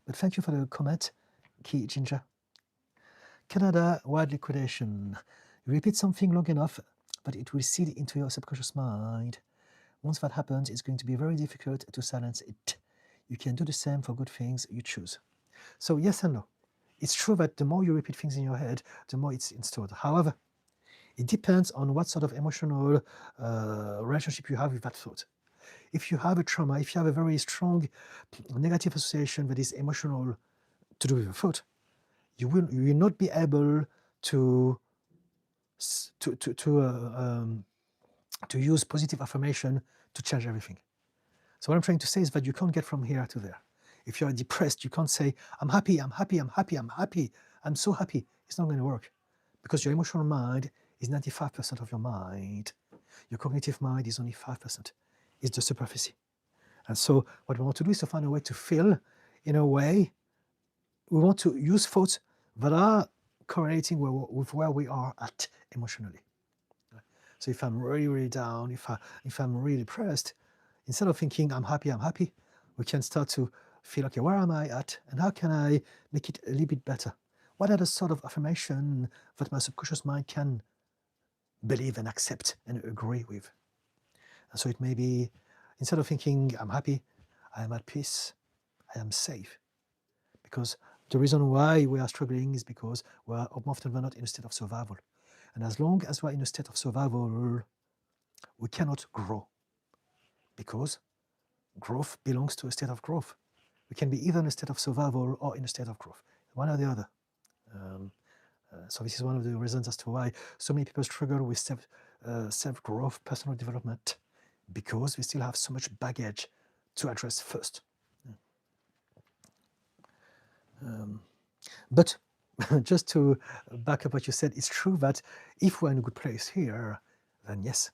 But thank you for the comment, Key Ginger. Canada wide liquidation. You repeat something long enough, but it will seed into your subconscious mind. Once that happens, it's going to be very difficult to silence it. You can do the same for good things you choose. So yes and no. It's true that the more you repeat things in your head, the more it's installed. However, it depends on what sort of emotional relationship you have with that thought. If you have a trauma, if you have a very strong negative association that is emotional to do with the thought, you will not be able to use positive affirmation to change everything. So what I'm trying to say is that you can't get from here to there. If you're depressed, you can't say, I'm happy, I'm happy, I'm happy, I'm happy, I'm so happy. It's not going to work, because your emotional mind is 95% of your mind. Your cognitive mind is only 5%. It's the superficie. And so what we want to do is to find a way to feel in a way. We want to use thoughts that are correlating with where we are at emotionally. So if I'm really, really down, if I'm really depressed, instead of thinking I'm happy, we can start to feel, okay, where am I at, and how can I make it a little bit better? What are the sort of affirmation that my subconscious mind can believe and accept and agree with? And so it may be, instead of thinking I'm happy, I am at peace, I am safe. Because the reason why we are struggling is because we are more often than not in a state of survival. And as long as we're in a state of survival, we cannot grow, because growth belongs to a state of growth. We can be either in a state of survival or in a state of growth, one or the other. So this is one of the reasons as to why so many people struggle with self-growth, personal development, because we still have so much baggage to address first. But just to back up what you said, it's true that if we're in a good place here, then yes,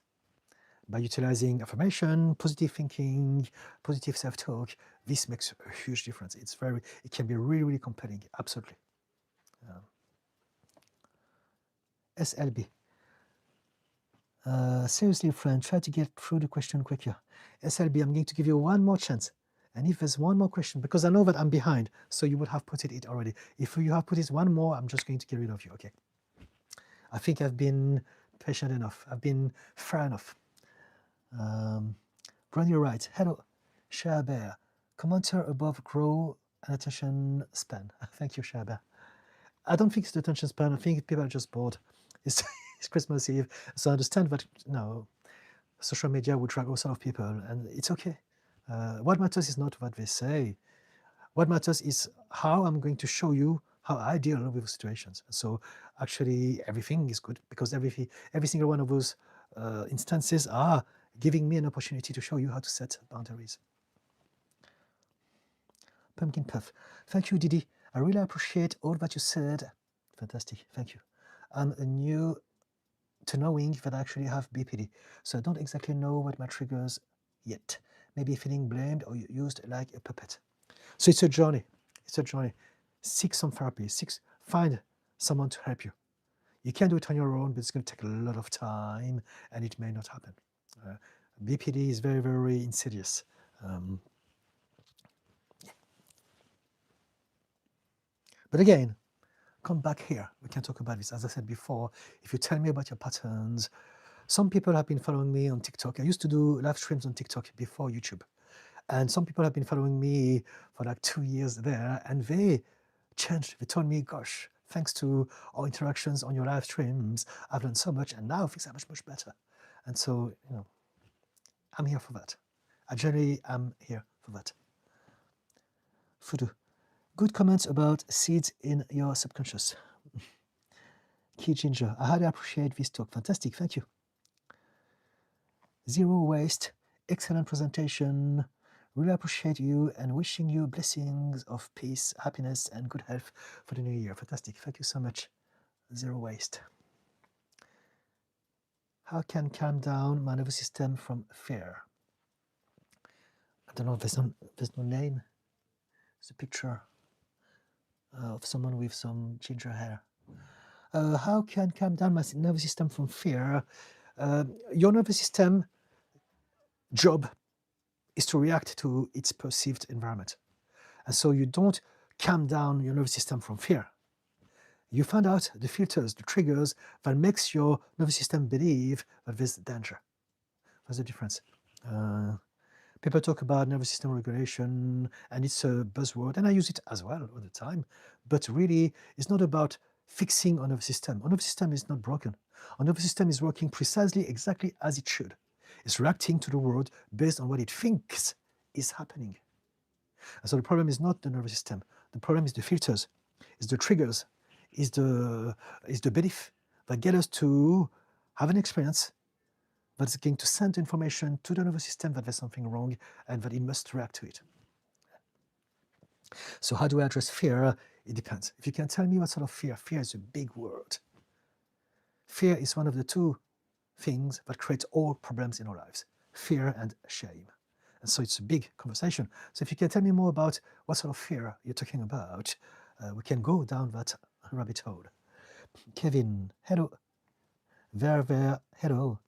by utilizing affirmation, positive thinking, positive self-talk, this makes a huge difference. It can be really, really compelling, absolutely. SLB. Seriously, friend, try to get through the question quicker. SLB, I'm going to give you one more chance. And if there's one more question, because I know that I'm behind, so you would have put it already. If you have put it one more, I'm just going to get rid of you, okay? I think I've been patient enough. I've been fair enough. Run your right. Hello, Share Bear. Commenter above grow and attention span. Thank you, Share Bear. I don't think it's the attention span. I think people are just bored. It's Christmas Eve, so I understand that social media will drag all sorts of people, and it's okay. What matters is not what they say. What matters is how I'm going to show you how I deal with situations. So actually, everything is good, because every single one of those instances are giving me an opportunity to show you how to set boundaries. Pumpkin Puff. Thank you, Didi. I really appreciate all that you said. Fantastic, thank you. I'm new to knowing that I actually have BPD, so I don't exactly know what my triggers yet. Maybe feeling blamed or used like a puppet. So it's a journey. It's a journey. Seek some therapy. Find someone to help you. You can do it on your own, but it's going to take a lot of time, and it may not happen. BPD is very, very insidious. But again, come back here. We can talk about this. As I said before, if you tell me about your patterns, some people have been following me on TikTok. I used to do live streams on TikTok before YouTube. And some people have been following me for like 2 years there, and they changed. They told me, gosh, thanks to our interactions on your live streams, I've learned so much, and now things are much, much better. And so, I'm here for that. I generally am here for that. Fudu. Good comments about seeds in your subconscious. Key Ginger. I highly appreciate this talk. Fantastic. Thank you. Zero waste. Excellent presentation. Really appreciate you and wishing you blessings of peace, happiness, and good health for the new year. Fantastic. Thank you so much. Zero waste. How can calm down my nervous system from fear? I don't know. There's no name. It's a picture of someone with some ginger hair. How can calm down my nervous system from fear? Your nervous system job is to react to its perceived environment. And so you don't calm down your nervous system from fear. You find out the filters, the triggers that makes your nervous system believe that there's danger. That's the difference. People talk about nervous system regulation, and it's a buzzword, and I use it as well all the time. But really, it's not about fixing our nervous system. Our nervous system is not broken. Our nervous system is working precisely exactly as it should. It's reacting to the world based on what it thinks is happening. And so the problem is not the nervous system. The problem is the filters, is the triggers, is the belief that get us to have an experience that's going to send information to the nervous system that there's something wrong and that it must react to it. So how do I address fear? It depends. If you can tell me what sort of fear is a big word. Fear is one of the two things that create all problems in our lives, fear and shame. And so it's a big conversation. So if you can tell me more about what sort of fear you're talking about, we can go down that rabbit hole. Kevin, hello. There, hello.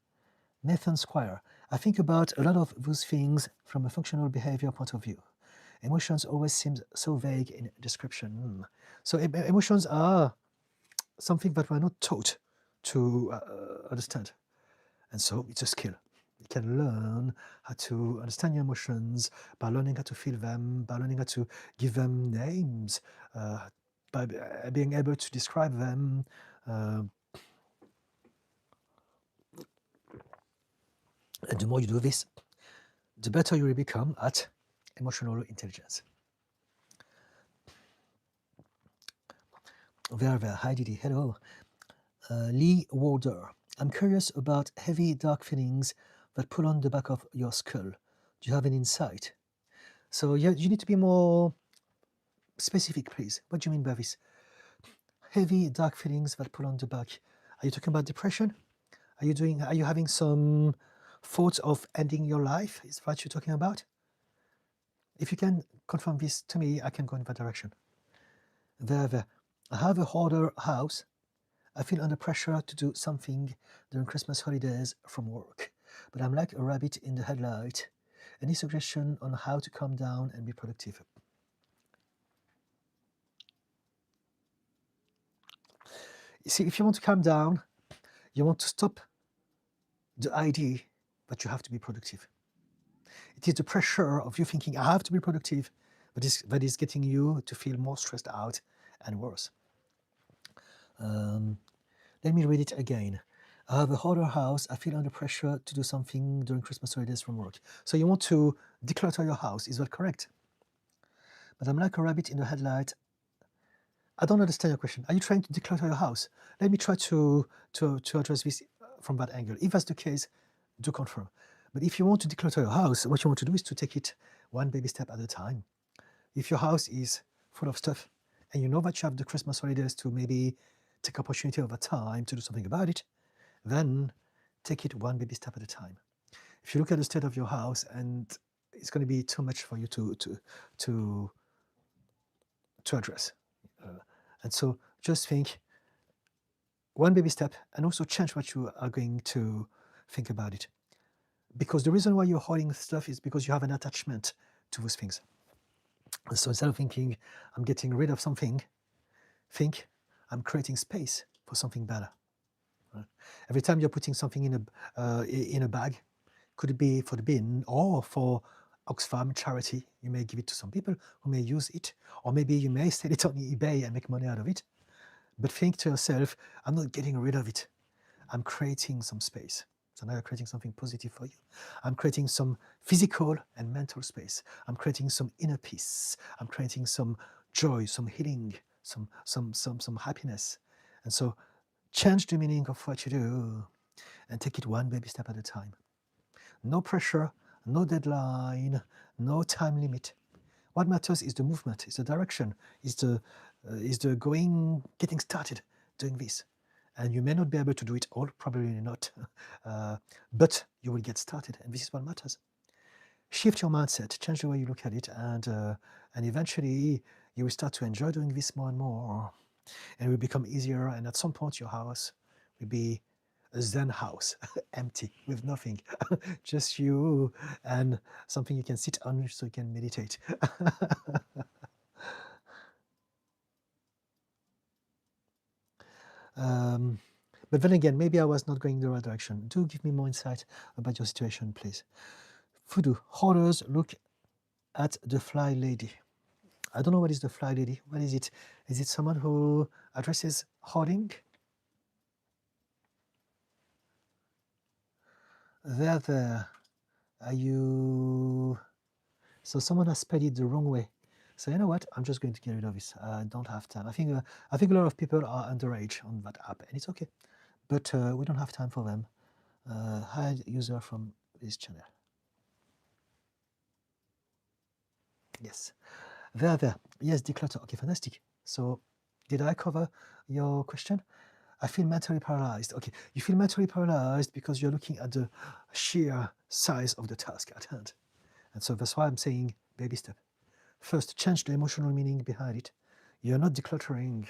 Nathan Squire, I think about a lot of those things from a functional behavior point of view. Emotions always seem so vague in description. So emotions are something that we're not taught to understand. And so it's a skill. You can learn how to understand your emotions by learning how to feel them, by learning how to give them names, by being able to describe them. And the more you do this, the better you will become at emotional intelligence. There, hi Didi, hello. Lee Walder, I'm curious about heavy dark feelings that pull on the back of your skull. Do you have an insight? So you need to be more specific, please. What do you mean by this? Heavy dark feelings that pull on the back. Are you talking about depression? Are you having some thoughts of ending your life? Is that what you're talking about? If you can confirm this to me, I can go in that direction. There. I have a hoarder house. I feel under pressure to do something during Christmas holidays from work, but I'm like a rabbit in the headlight. Any suggestion on how to calm down and be productive? You see, if you want to calm down, you want to stop the idea that you have to be productive. It is the pressure of you thinking, I have to be productive, that is getting you to feel more stressed out and worse. Let me read it again. I have a hoarder house. I feel under pressure to do something during Christmas holidays from work. So you want to declutter your house. Is that correct? But I'm like a rabbit in the headlight. I don't understand your question. Are you trying to declutter your house? Let me try to address this from that angle. If that's the case, do confirm. But if you want to declutter your house, what you want to do is to take it one baby step at a time. If your house is full of stuff and you know that you have the Christmas holidays to maybe take opportunity over time to do something about it, then take it one baby step at a time. If you look at the state of your house and it's going to be too much for you to address, and so just think one baby step, and also change what you are going to think about it. Because the reason why you're holding stuff is because you have an attachment to those things. So instead of thinking, I'm getting rid of something, think, I'm creating space for something better. Right? Every time you're putting something in a bag, could it be for the bin or for Oxfam charity? You may give it to some people who may use it, or maybe you may sell it on eBay and make money out of it. But think to yourself, I'm not getting rid of it. I'm creating some space. So now you're creating something positive for you. I'm creating some physical and mental space. I'm creating some inner peace. I'm creating some joy, some healing, some happiness. And so change the meaning of what you do and take it one baby step at a time. No pressure, no deadline, no time limit. What matters is the movement, is the direction, is the getting started doing this. And you may not be able to do it all, probably not, but you will get started, and this is what matters. Shift your mindset, change the way you look at it, and eventually you will start to enjoy doing this more and more, and it will become easier, and at some point your house will be a Zen house, empty, with nothing, just you and something you can sit on so you can meditate. But then again, maybe I was not going in the right direction. Do give me more insight about your situation, please. Voodoo, hoarders look at the fly lady. I don't know what is the fly lady. What is it? Is it someone who addresses hoarding? There. Are you... So someone has spelled it the wrong way. So you know what? I'm just going to get rid of this. I don't have time. I think a lot of people are underage on that app, and it's okay. But we don't have time for them. Hide user from this channel. Yes. There. Yes, declutter. Okay, fantastic. So did I cover your question? I feel mentally paralyzed. Okay, you feel mentally paralyzed because you're looking at the sheer size of the task at hand. And so that's why I'm saying baby step. First, change the emotional meaning behind it. You're not decluttering,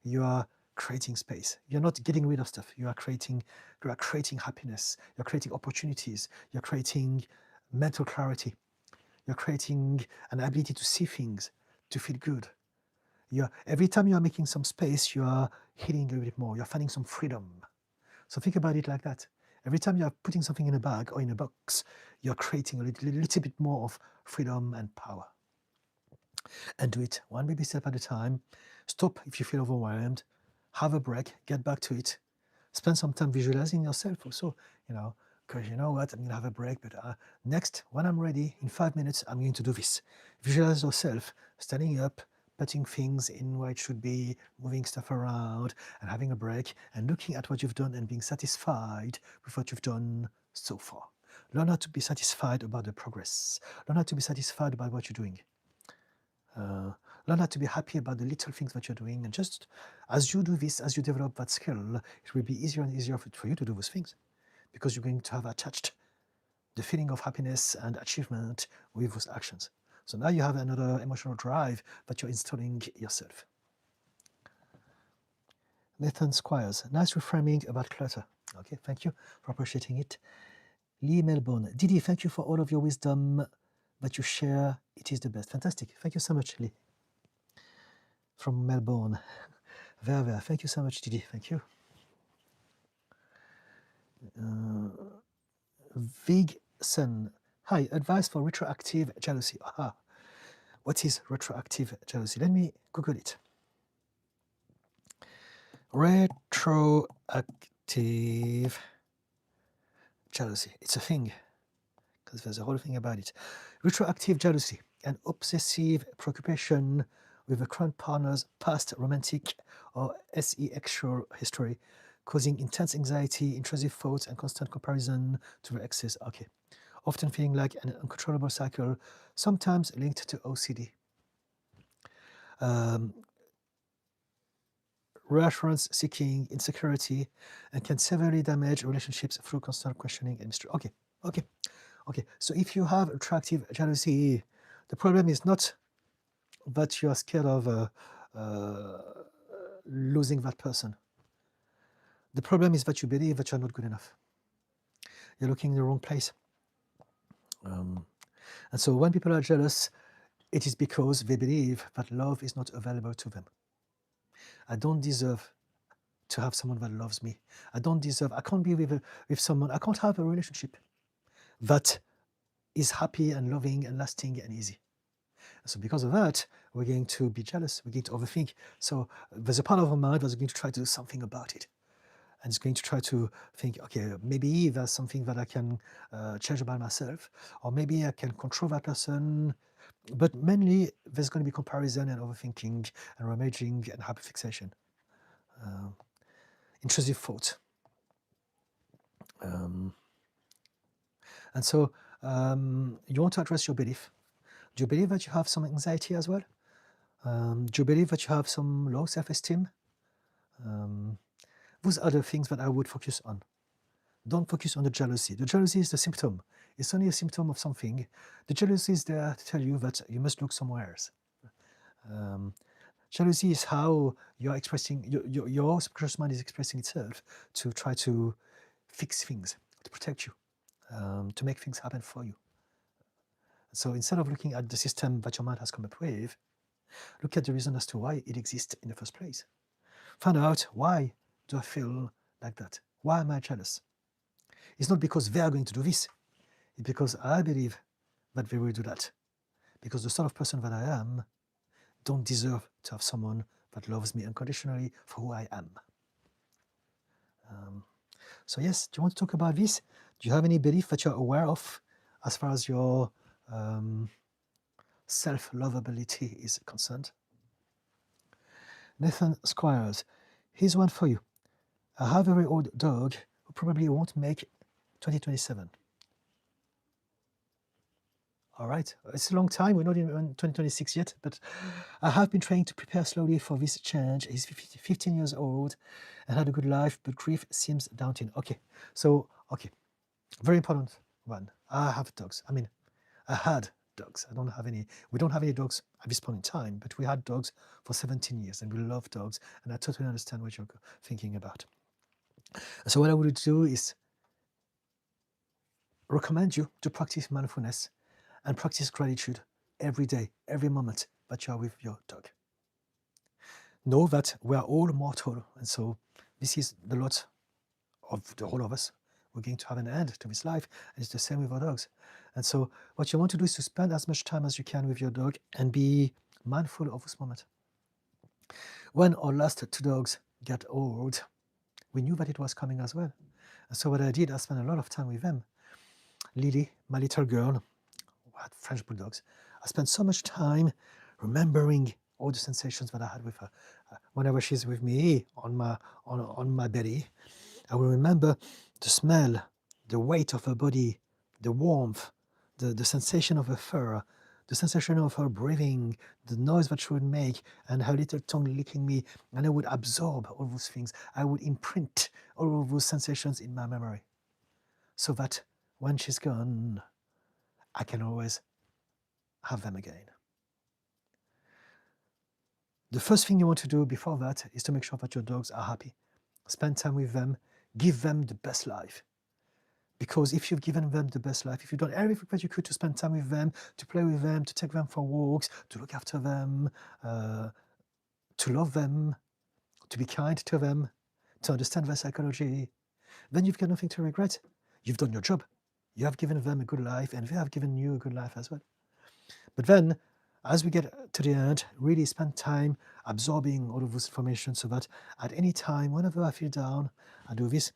you are creating space. You're not getting rid of stuff. You are creating happiness. You're creating opportunities. You're creating mental clarity. You're creating an ability to see things, to feel good. Every time you are making some space, you are healing a little bit more. You're finding some freedom. So think about it like that. Every time you're putting something in a bag or in a box, you're creating a little bit more of freedom and power. And do it one baby step at a time. Stop if you feel overwhelmed. Have a break. Get back to it. Spend some time visualizing yourself also, because you know what, I'm going to have a break, but next, when I'm ready, in 5 minutes, I'm going to do this. Visualize yourself standing up, putting things in where it should be, moving stuff around, and having a break, and looking at what you've done and being satisfied with what you've done so far. Learn how to be satisfied about the progress. Learn how to be satisfied about what you're doing. Learn how to be happy about the little things that you're doing, and just as you do this, as you develop that skill, it will be easier and easier for you to do those things, because you're going to have attached the feeling of happiness and achievement with those actions. So now you have another emotional drive that you're installing yourself. Nathan Squires, nice reframing about clutter. Okay, thank you for appreciating it. Lee Melbourne, Didi, thank you for all of your wisdom that you share. It is the best. Fantastic. Thank you so much, Lee. From Melbourne. There. Thank you so much, Didi. Thank you. Vigson. Hi, advice for retroactive jealousy. Aha. What is retroactive jealousy? Let me Google it. Retroactive jealousy. It's a thing, because there's a whole thing about it. Retroactive jealousy, an obsessive preoccupation with a current partner's past romantic or sexual history, causing intense anxiety, intrusive thoughts, and constant comparison to the exes. Okay. Often feeling like an uncontrollable cycle, sometimes linked to OCD. reassurance seeking, insecurity, and can severely damage relationships through constant questioning and mystery. Okay. So if you have attractive jealousy, the problem is not that you are scared of losing that person. The problem is that you believe that you're not good enough. You're looking in the wrong place. And so when people are jealous, it is because they believe that love is not available to them. I don't deserve to have someone that loves me. I can't be with someone, I can't have a relationship that is happy and loving and lasting and easy. So because of that, we're going to be jealous, we're going to overthink. So there's a part of our mind that's going to try to do something about it. And it's going to try to think, okay, maybe there's something that I can change about myself, or maybe I can control that person. But mainly, there's going to be comparison and overthinking and rummaging and hyperfixation. Intrusive thought. And so you want to address your belief. Do you believe that you have some anxiety as well? Do you believe that you have some low self-esteem? Those are the things that I would focus on. Don't focus on the jealousy. The jealousy is the symptom. It's only a symptom of something. The jealousy is there to tell you that you must look somewhere else. Jealousy is how you're expressing, your subconscious mind is expressing itself to try to fix things, to protect you, to make things happen for you. So instead of looking at the system that your mind has come up with, look at the reason as to why it exists in the first place. Find out, why do I feel like that? Why am I jealous? It's not because they are going to do this. It's because I believe that they will do that. Because the sort of person that I am don't deserve to have someone that loves me unconditionally for who I am. So yes, do you want to talk about this? Do you have any belief that you're aware of as far as your self-lovability is concerned? Nathan Squires, here's one for you. I have a very old dog who probably won't make 2027. All right, it's a long time. We're not in 2026 yet, but I have been trying to prepare slowly for this change. He's 15 years old and had a good life, but grief seems daunting. Okay, very important one. I have dogs. I had dogs. I don't have any. We don't have any dogs at this point in time, but we had dogs for 17 years and we love dogs. And I totally understand what you're thinking about. So what I would do is recommend you to practice mindfulness and practice gratitude every day, every moment that you are with your dog. Know that we are all mortal, and so this is the lot of the whole of us. We're going to have an end to this life, and it's the same with our dogs. And so what you want to do is to spend as much time as you can with your dog and be mindful of this moment. When our last two dogs got old, we knew that it was coming as well. And so what I did, I spent a lot of time with them. Lily, my little girl, who had French bulldogs, I spent so much time remembering all the sensations that I had with her. Whenever she's with me on my belly, I will remember the smell, the weight of her body, the warmth, the sensation of her fur, the sensation of her breathing, the noise that she would make, and her little tongue licking me. And I would absorb all those things. I would imprint all of those sensations in my memory, so that when she's gone, I can always have them again. The first thing you want to do before that is to make sure that your dogs are happy. Spend time with them, give them the best life. Because if you've given them the best life, if you've done everything that you could to spend time with them, to play with them, to take them for walks, to look after them, to love them, to be kind to them, to understand their psychology, then you've got nothing to regret. You've done your job. You have given them a good life, and they have given you a good life as well. But then, as we get to the end, really spend time absorbing all of this information so that at any time, whenever I feel down, I do this.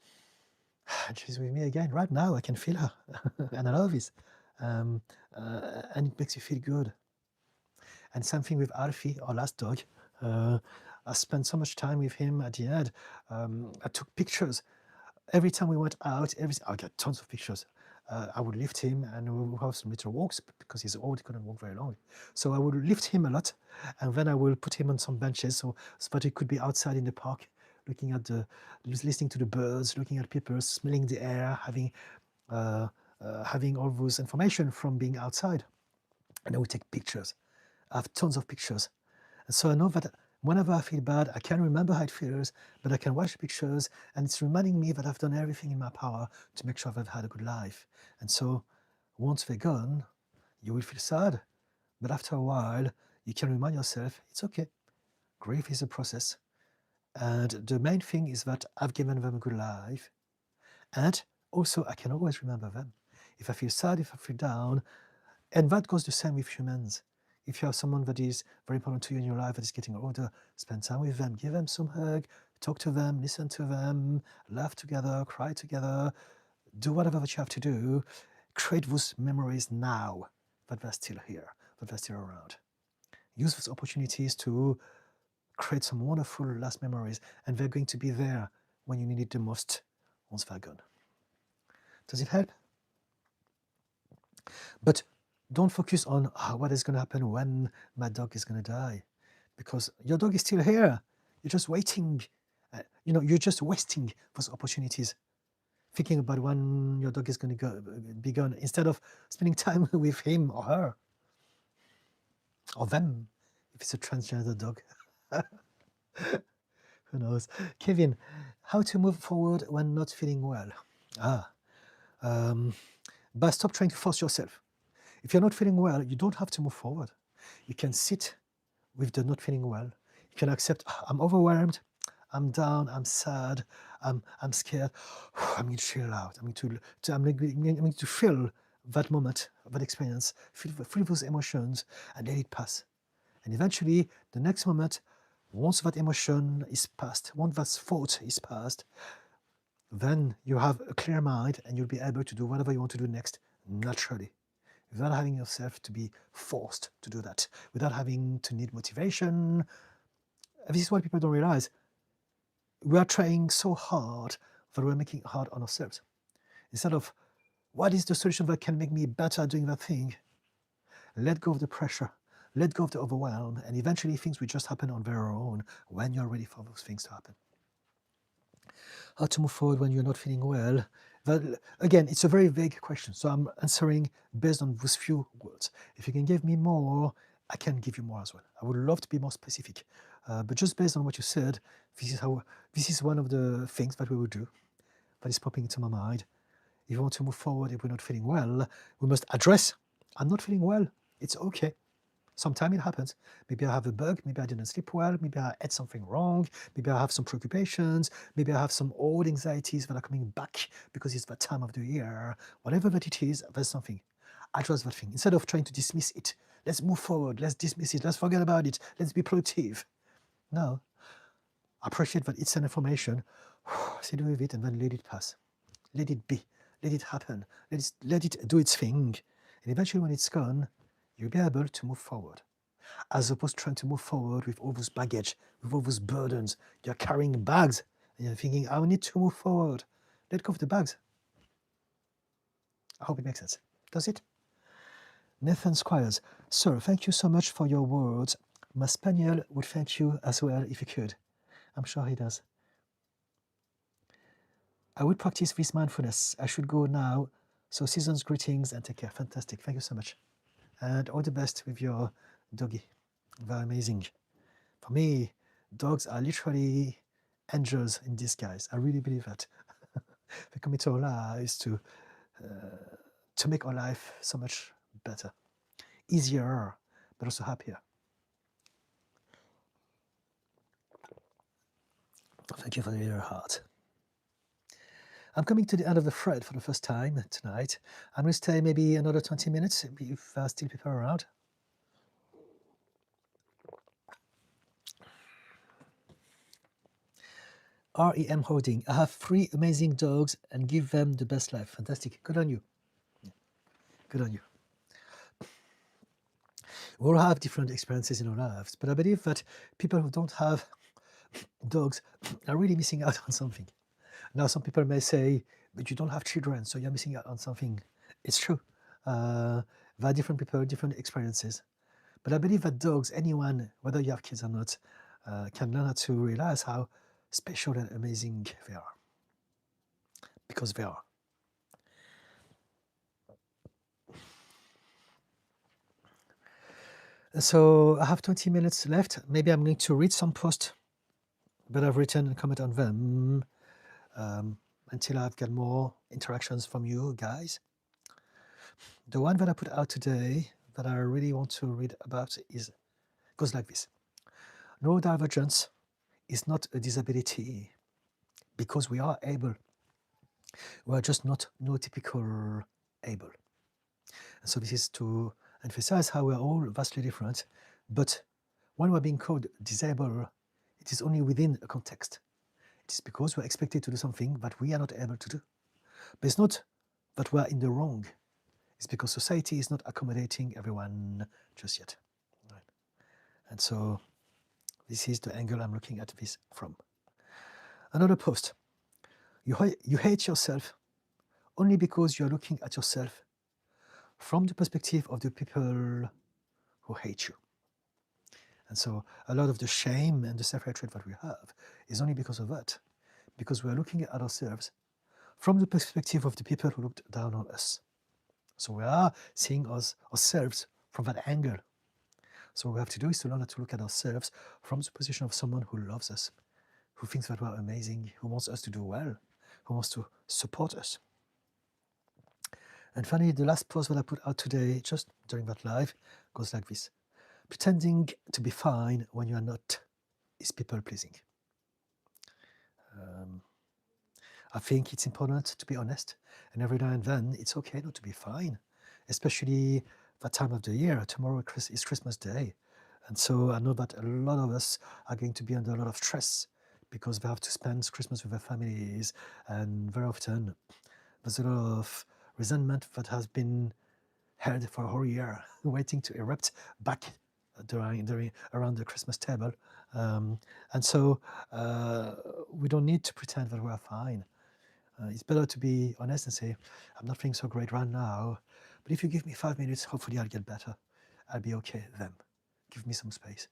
And she's with me again. Right now, I can feel her. And I love this. And it makes you feel good. And same thing with Alfie, our last dog. I spent so much time with him at the end. I took pictures. Every time we went out, I got tons of pictures. I would lift him and we would have some little walks because he's old, he couldn't walk very long. So I would lift him a lot and then I will put him on some benches so that he could be outside in the park, looking at listening to the birds, looking at people, smelling the air, having all those information from being outside. And then we take pictures. I have tons of pictures. And so I know that whenever I feel bad, I can't remember how it feels, but I can watch the pictures, and it's reminding me that I've done everything in my power to make sure that I've had a good life. And so once they're gone, you will feel sad, but after a while, you can remind yourself, it's okay. Grief is a process. And the main thing is that I've given them a good life. And also, I can always remember them. If I feel sad, if I feel down, and that goes the same with humans. If you have someone that is very important to you in your life that is getting older, spend time with them, give them some hug, talk to them, listen to them, laugh together, cry together, do whatever that you have to do. Create those memories now that they're still here, that they're still around. Use those opportunities to create some wonderful last memories, and they're going to be there when you need it the most once they're gone. Does it help? But don't focus on what is going to happen when my dog is going to die, because your dog is still here. You're just waiting. You're just wasting those opportunities, thinking about when your dog is going to be gone, instead of spending time with him or her, or them, if it's a transgender dog. Who knows? Kevin, how to move forward when not feeling well? But stop trying to force yourself. If you're not feeling well, you don't have to move forward. You can sit with the not feeling well. You can accept, I'm overwhelmed, I'm down, I'm sad, I'm scared. I'm going to chill out. I'm going to feel that moment, that experience, feel those emotions, and let it pass. And eventually, the next moment, once that emotion is past, once that thought is past, then you have a clear mind and you'll be able to do whatever you want to do next naturally, without having yourself to be forced to do that, without having to need motivation. This is what people don't realize. We are trying so hard that we're making it hard on ourselves. Instead of, what is the solution that can make me better at doing that thing? Let go of the pressure, let go of the overwhelm, and eventually things will just happen on their own when you're ready for those things to happen. How to move forward when you're not feeling well? That, again, it's a very vague question, so I'm answering based on those few words. If you can give me more, I can give you more as well. I would love to be more specific, but just based on what you said, this is one of the things that we will do that is popping into my mind. If you want to move forward, if we're not feeling well, we must address, I'm not feeling well. It's okay. Sometimes it happens. Maybe I have a bug, maybe I didn't sleep well, maybe I ate something wrong, maybe I have some preoccupations, maybe I have some old anxieties that are coming back because it's that time of the year. Whatever that it is, there's something. Address that thing. Instead of trying to dismiss it, let's move forward, let's dismiss it, let's forget about it, let's be productive. No. Appreciate that it's an information, sit with it and then let it pass. Let it be, let it happen, let it do its thing. And eventually when it's gone, you'll be able to move forward, as opposed to trying to move forward with all those baggage, with all those burdens. You're carrying bags, and you're thinking, I need to move forward. Let go of the bags. I hope it makes sense. Does it? Nathan Squires, sir, thank you so much for your words. My spaniel would thank you as well if he could. I'm sure he does. I would practice this mindfulness. I should go now. So season's greetings and take care. Fantastic. Thank you so much. And all the best with your doggy. They're amazing. For me, dogs are literally angels in disguise. I really believe that. They come into our lives to make our life so much better, easier, but also happier. Thank you for your heart. I'm coming to the end of the thread for the first time tonight. I'm going to stay maybe another 20 minutes if there are still people around. REM Holding. I have 3 amazing dogs and give them the best life. Fantastic. Good on you. Good on you. We all have different experiences in our lives, but I believe that people who don't have dogs are really missing out on something. Now, some people may say, but you don't have children, so you're missing out on something. It's true. There are different people, different experiences. But I believe that dogs, anyone, whether you have kids or not, can learn how to realize how special and amazing they are. Because they are. So I have 20 minutes left. Maybe I'm going to read some posts that I've written and comment on them until I've got more interactions from you guys. The one that I put out today that I really want to read about goes like this. Neurodivergence is not a disability because we are able. We are just not neurotypical able. And so this is to emphasize how we're all vastly different, but when we're being called disabled, it is only within a context. It is because we're expected to do something that we are not able to do. But it's not that we're in the wrong. It's because society is not accommodating everyone just yet. Right. And so this is the angle I'm looking at this from. Another post. You hate yourself only because you're looking at yourself from the perspective of the people who hate you. And so a lot of the shame and the self-hatred that we have is only because of that, because we're looking at ourselves from the perspective of the people who looked down on us. So we are seeing ourselves from that angle. So what we have to do is to learn how to look at ourselves from the position of someone who loves us, who thinks that we're amazing, who wants us to do well, who wants to support us. And finally, the last post that I put out today, just during that live, goes like this. Pretending to be fine when you are not is people-pleasing. I think it's important to be honest, and every now and then it's okay not to be fine, especially that time of the year. Tomorrow is Christmas Day, and so I know that a lot of us are going to be under a lot of stress because they have to spend Christmas with their families, and very often there's a lot of resentment that has been held for a whole year, waiting to erupt back around the Christmas table. And so we don't need to pretend that we're fine. It's better to be honest and say, I'm not feeling so great right now, but if you give me 5 minutes, hopefully I'll get better. I'll be okay then. Give me some space.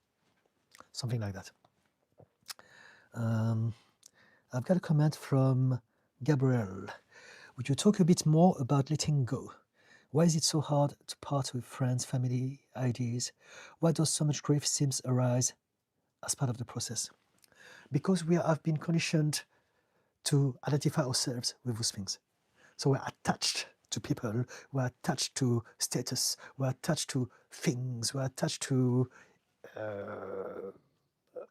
Something like that. I've got a comment from Gabrielle. Would you talk a bit more about letting go? Why is it so hard to part with friends, family, ideas? Why does so much grief seems arise as part of the process? Because we have been conditioned to identify ourselves with those things. So we're attached to people, we're attached to status, we're attached to things, we're attached to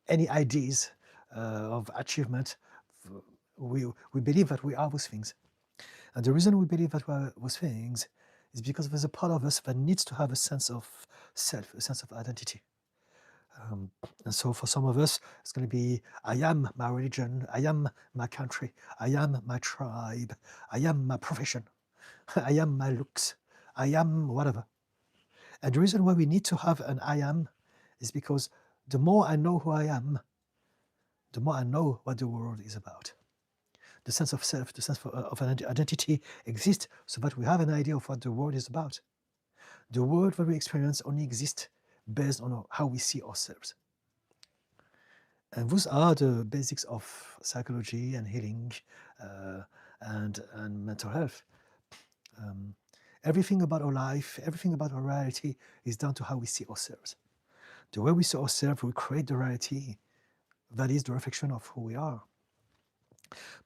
any ideas of achievement. We believe that we are those things. And the reason we believe that we are those things is because there's a part of us that needs to have a sense of self, a sense of identity. And so for some of us, it's going to be, I am my religion, I am my country, I am my tribe, I am my profession, I am my looks, I am whatever. And the reason why we need to have an I am is because the more I know who I am, the more I know what the world is about. The sense of self, the sense of an identity exists so that we have an idea of what the world is about. The world that we experience only exists based on how we see ourselves. And those are the basics of psychology and healing and mental health. Everything about our life, everything about our reality is down to how we see ourselves. The way we see ourselves, we create the reality that is the reflection of who we are.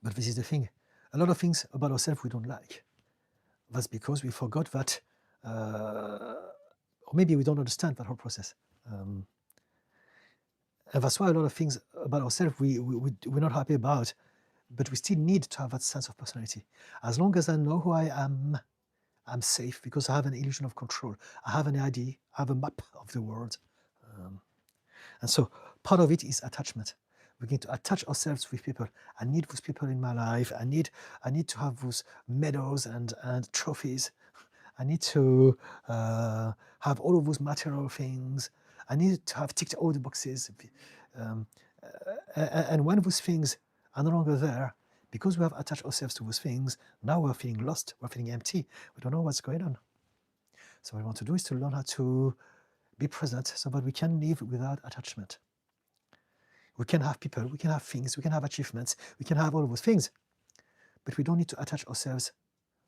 But this is the thing. A lot of things about ourselves we don't like. That's because we forgot that, or maybe we don't understand that whole process. And that's why a lot of things about ourselves we're not happy about, but we still need to have that sense of personality. As long as I know who I am, I'm safe because I have an illusion of control. I have an ID, I have a map of the world. And so part of it is attachment. We're going to attach ourselves with people. I need those people in my life. I need to have those medals and trophies. I need to have all of those material things. I need to have ticked all the boxes. And when those things are no longer there, because we have attached ourselves to those things, now we're feeling lost, we're feeling empty. We don't know what's going on. So what we want to do is to learn how to be present so that we can live without attachment. We can have people, we can have things, we can have achievements, we can have all of those things, but we don't need to attach ourselves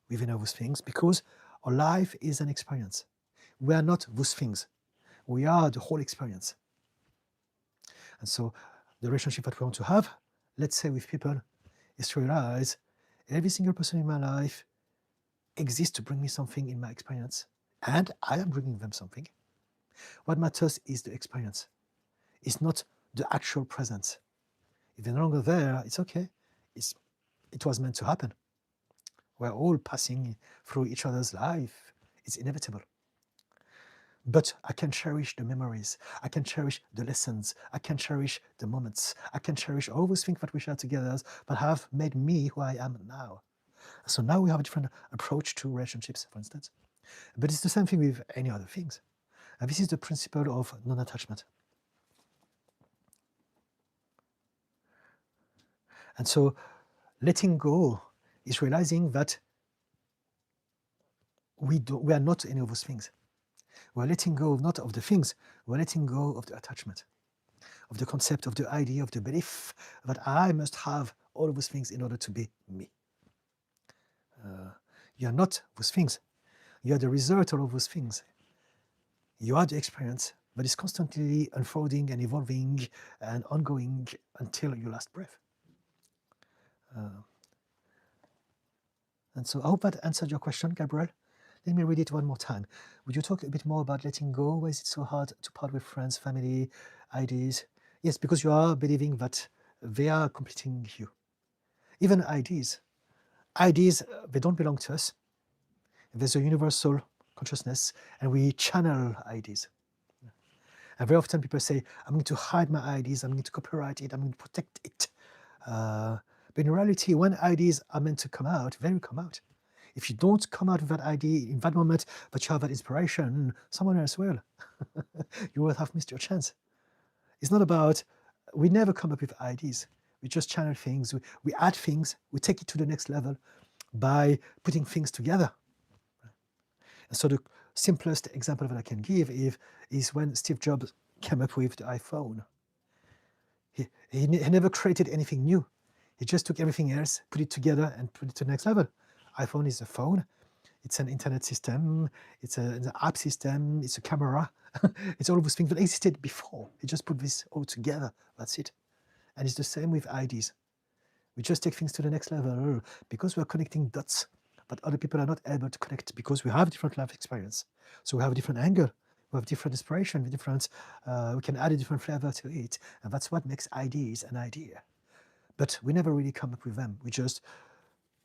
within all those things because our life is an experience. We are not those things. We are the whole experience. And so the relationship that we want to have, let's say with people, is to realize every single person in my life exists to bring me something in my experience, and I am bringing them something. What matters is the experience. It's not the actual presence. If they're no longer there, it's okay. It was meant to happen. We're all passing through each other's life. It's inevitable. But I can cherish the memories. I can cherish the lessons. I can cherish the moments. I can cherish all those things that we share together that have made me who I am now. So now we have a different approach to relationships, for instance. But it's the same thing with any other things. And this is the principle of non-attachment. And so letting go is realizing that we are not any of those things. We're letting go not of the things, we're letting go of the attachment, of the concept, of the idea, of the belief that I must have all of those things in order to be me. You are not those things. You are the result of all those things. You are the experience, but it's constantly unfolding and evolving and ongoing until your last breath. And so I hope that answered your question, Gabriel. Let me read it one more time. Would you talk a bit more about letting go? Why is it so hard to part with friends, family, ideas? Yes, because you are believing that they are completing you. Even ideas, they don't belong to us. There's a universal consciousness, and we channel ideas. And very often people say, I'm going to hide my ideas, I'm going to copyright it, I'm going to protect it. But in reality, when ideas are meant to come out, they will come out. If you don't come out with that idea in that moment, but you have that inspiration, someone else will. You will have missed your chance. It's not about, we never come up with ideas. We just channel things, we add things, we take it to the next level by putting things together. And so the simplest example that I can give is when Steve Jobs came up with the iPhone. He never created anything new. He just took everything else, put it together, and put it to the next level. iPhone is a phone. It's an internet system. It's an app system. It's a camera. It's all of those things that existed before. He just put this all together. That's it. And it's the same with ideas. We just take things to the next level because we're connecting dots that other people are not able to connect because we have different life experience. So we have a different angle. We have different inspiration, we can add a different flavor to it. And that's what makes ideas an idea. But we never really come up with them. We just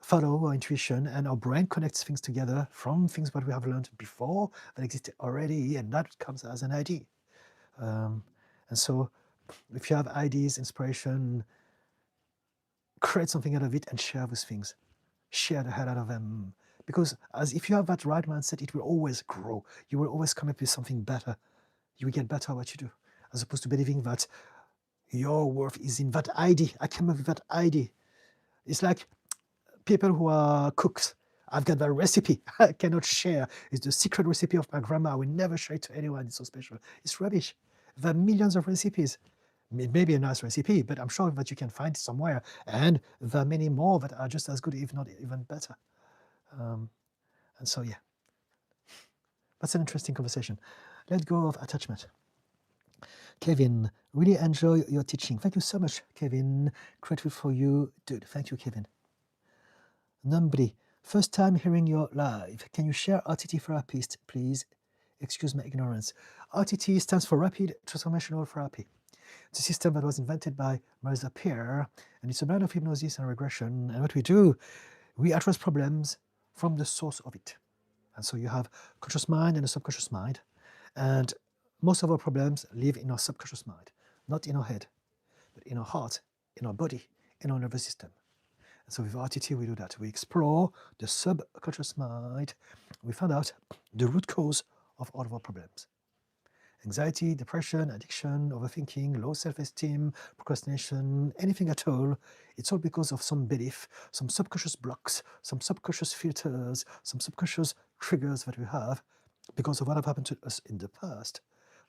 follow our intuition, and our brain connects things together from things that we have learned before that existed already, and that comes as an idea. And so if you have ideas, inspiration, create something out of it and share those things. Share the hell out of them. Because as if you have that right mindset, it will always grow. You will always come up with something better. You will get better at what you do, as opposed to believing that your worth is in that idea. I came up with that idea. It's like people who are cooks. I've got that recipe I cannot share. It's the secret recipe of my grandma. I will never share it to anyone. It's so special. It's rubbish. There are millions of recipes. It may be a nice recipe, but I'm sure that you can find it somewhere. And there are many more that are just as good, if not even better. And so, yeah, that's an interesting conversation. Let go of attachment. Kevin, really enjoy your teaching. Thank you so much, Kevin. Grateful for you, dude. Thank you, Kevin. Numbly, first time hearing your live. Can you share RTT Therapist, please? Excuse my ignorance. RTT stands for Rapid Transformational Therapy. It's a system that was invented by Marisa Peer, and it's a blend of hypnosis and regression. And what we do, we address problems from the source of it. And so you have conscious mind and a subconscious mind. And most of our problems live in our subconscious mind, not in our head, but in our heart, in our body, in our nervous system. And so with RTT, we do that. We explore the subconscious mind. We find out the root cause of all of our problems. Anxiety, depression, addiction, overthinking, low self-esteem, procrastination, anything at all. It's all because of some belief, some subconscious blocks, some subconscious filters, some subconscious triggers that we have because of what have happened to us in the past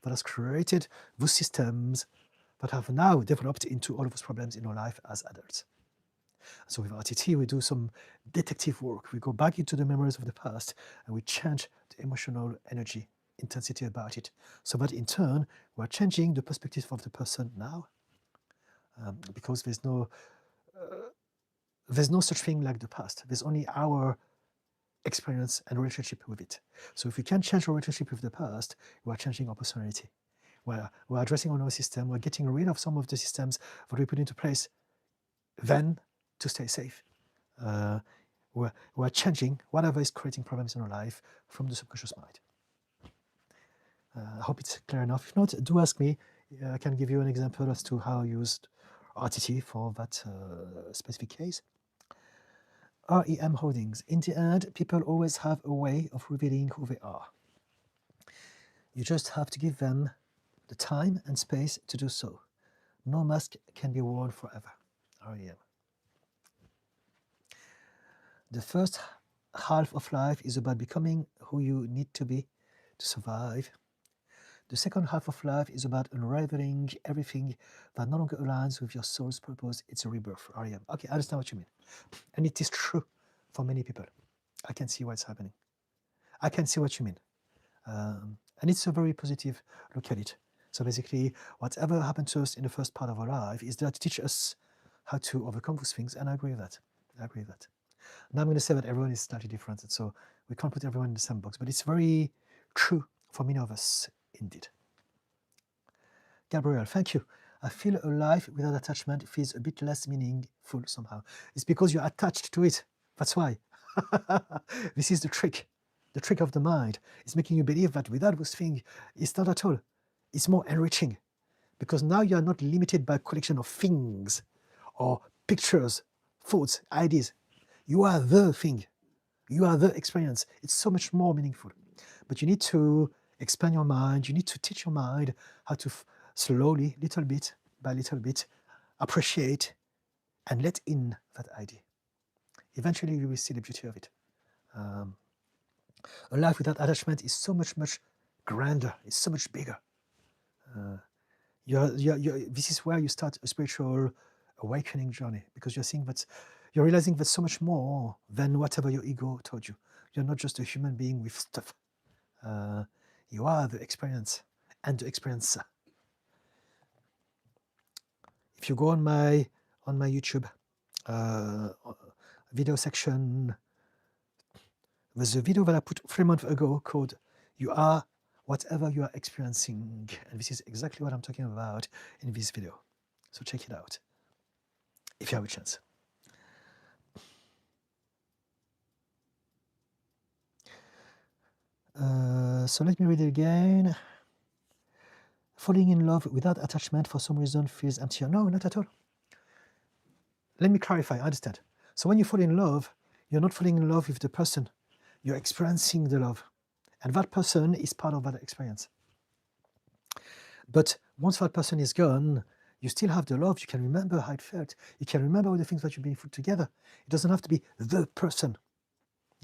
that has created those systems that have now developed into all of those problems in our life as adults. So with RTT, we do some detective work. We go back into the memories of the past and we change the emotional energy, intensity about it. So that in turn, we're changing the perspective of the person now, because there's no such thing like the past. There's only our experience and relationship with it. So if we can change our relationship with the past, we're changing our personality. We're addressing our nervous system. We're getting rid of some of the systems that we put into place then to stay safe. We're changing whatever is creating problems in our life from the subconscious mind. I hope it's clear enough. If not, do ask me. I can give you an example as to how I used RTT for that specific case. REM holdings. In the end, people always have a way of revealing who they are. You just have to give them the time and space to do so. No mask can be worn forever. REM. The first half of life is about becoming who you need to be to survive. The second half of life is about unraveling everything that no longer aligns with your soul's purpose. It's a rebirth. REM. Okay, I understand what you mean. And it is true for many people. I can see what's happening. I can see what you mean. And it's a very positive look at it. So basically, whatever happened to us in the first part of our life is there to teach us how to overcome those things. And I agree with that. Now I'm going to say that everyone is slightly different. And so we can't put everyone in the same box. But it's very true for many of us, indeed. Gabriel, thank you. I feel a life without attachment feels a bit less meaningful somehow. It's because you're attached to it. That's why. This is the trick. The trick of the mind. It's making you believe that without those things, it's not at all. It's more enriching. Because now you are not limited by a collection of things or pictures, thoughts, ideas. You are the thing. You are the experience. It's so much more meaningful. But you need to expand your mind. You need to teach your mind how to slowly, little bit by little bit, appreciate and let in that idea. Eventually, you will see the beauty of it. A life without attachment is so much, much grander. It's so much bigger. This is where you start a spiritual awakening journey, because you're seeing that you're realizing that so much more than whatever your ego told you. You're not just a human being with stuff. You are the experience and the experiencer. If you go on my YouTube video section, there's a video that I put 3 months ago called "You Are Whatever You Are Experiencing," and this is exactly what I'm talking about in this video. So check it out if you have a chance. So let me read it again. Falling in love without attachment for some reason feels emptier. No, not at all. Let me clarify, I understand. So when you fall in love, you're not falling in love with the person. You're experiencing the love. And that person is part of that experience. But once that person is gone, you still have the love. You can remember how it felt. You can remember all the things that you've been through together. It doesn't have to be the person.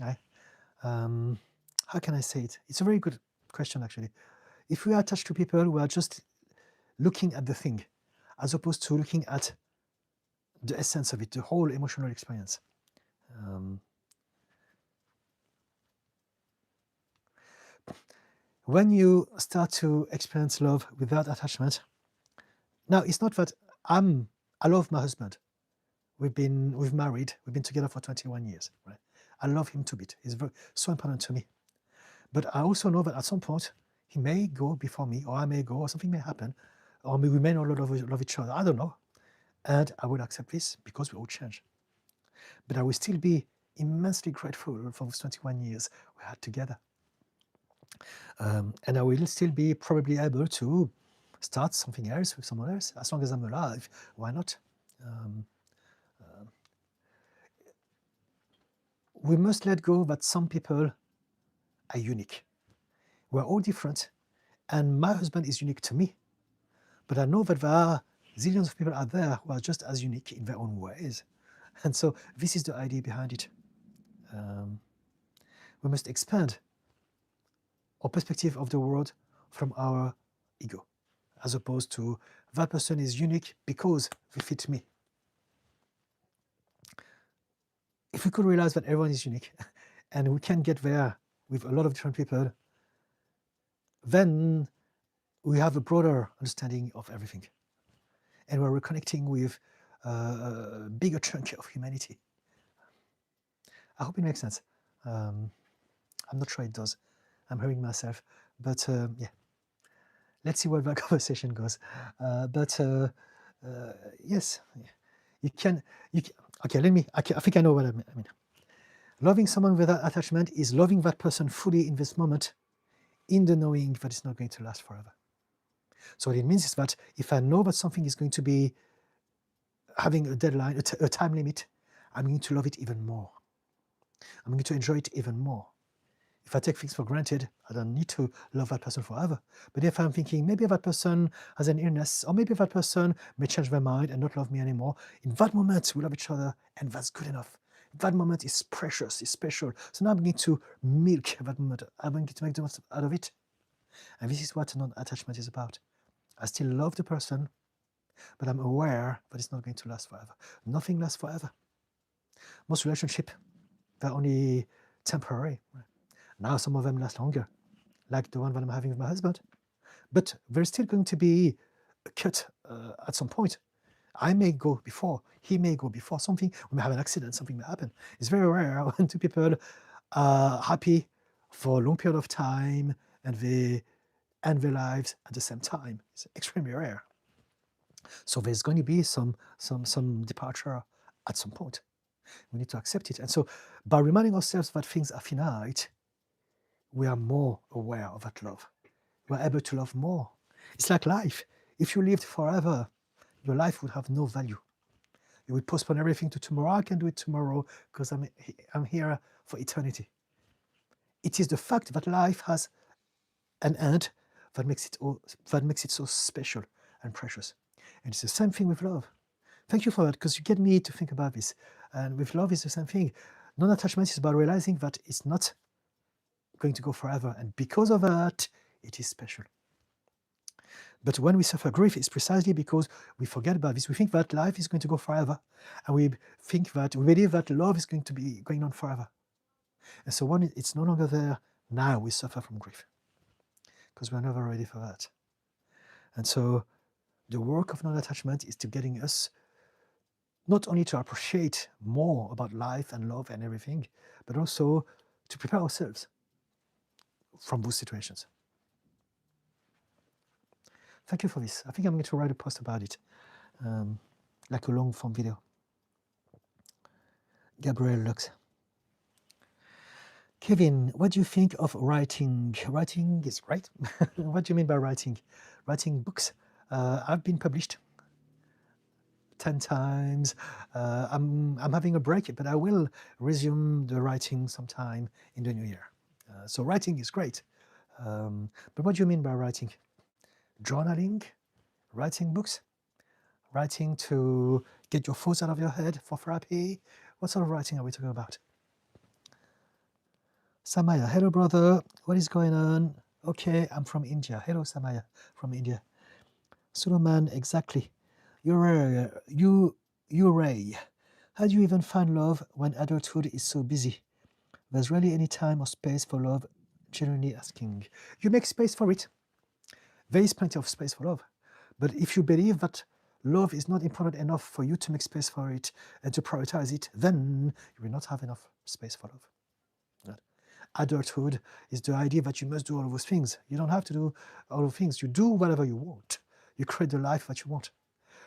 Right? How can I say it? It's a very good question, actually. If we are attached to people, we are just looking at the thing, as opposed to looking at the essence of it, the whole emotional experience. When you start to experience love without attachment, now it's not that I love my husband. We've married, we've been together for 21 years, right? I love him to bits. He's so important to me. But I also know that at some point, he may go before me, or I may go, or something may happen, or we may not love each other. I don't know. And I will accept this because we all change. But I will still be immensely grateful for those 21 years we had together. And I will still be probably able to start something else with someone else. As long as I'm alive, why not? We must let go that some people are unique. We're all different, and my husband is unique to me. But I know that there are zillions of people out there who are just as unique in their own ways. And so this is the idea behind it. We must expand our perspective of the world from our ego, as opposed to that person is unique because they fit me. If we could realize that everyone is unique and we can get there with a lot of different people, then we have a broader understanding of everything. And we're reconnecting with a bigger chunk of humanity. I hope it makes sense. I'm not sure it does. I'm hearing myself. But yeah, let's see where that conversation goes. Yes, you can. Okay, I think I know what I mean. Loving someone without attachment is loving that person fully in this moment, in the knowing that it's not going to last forever. So what it means is that if I know that something is going to be having a deadline, a time limit, I'm going to love it even more. I'm going to enjoy it even more. If I take things for granted, I don't need to love that person forever. But if I'm thinking maybe that person has an illness, or maybe that person may change their mind and not love me anymore, in that moment we love each other, and that's good enough. That moment is precious, is special. So now I'm going to milk that moment. I'm going to make the most out of it. And this is what non-attachment is about. I still love the person, but I'm aware that it's not going to last forever. Nothing lasts forever. Most relationships, they're only temporary. Now some of them last longer, like the one that I'm having with my husband. But there's still going to be a cut at some point. I may go before, he may go before, something, we may have an accident, something may happen. It's very rare when two people are happy for a long period of time and they end their lives at the same time. It's extremely rare. So there's going to be some departure at some point. We need to accept it. And so by reminding ourselves that things are finite, we are more aware of that love. We're able to love more. It's like life. If you lived forever, your life would have no value. You would postpone everything to tomorrow. I can do it tomorrow because I'm here for eternity. It is the fact that life has an end that makes it so special and precious. And it's the same thing with love. Thank you for that, because you get me to think about this. And with love, it's the same thing. Non-attachment is about realizing that it's not going to go forever. And because of that, it is special. But when we suffer grief, it's precisely because we forget about this. We think that life is going to go forever. And we believe that love is going to be going on forever. And so when it's no longer there, now we suffer from grief, because we're never ready for that. And so the work of non-attachment is to getting us not only to appreciate more about life and love and everything, but also to prepare ourselves from those situations. Thank you for this. I think I'm going to write a post about it, like a long form video. Gabriel Lux. Kevin, what do you think of writing? Writing is right. What do you mean by writing? Writing books. I've been published 10 times. I'm having a break, but I will resume the writing sometime in the new year. So writing is great. But what do you mean by writing? Journaling? Writing books? Writing to get your thoughts out of your head for therapy? What sort of writing are we talking about? Samaya, hello brother, what is going on? Okay, I'm from India. Hello Samaya, from India. Suleiman, exactly. Ray, how do you even find love when adulthood is so busy? There's rarely any time or space for love, genuinely asking. You make space for it. There is plenty of space for love. But if you believe that love is not important enough for you to make space for it and to prioritize it, then you will not have enough space for love. Adulthood is the idea that you must do all of those things. You don't have to do all of the things. You do whatever you want. You create the life that you want.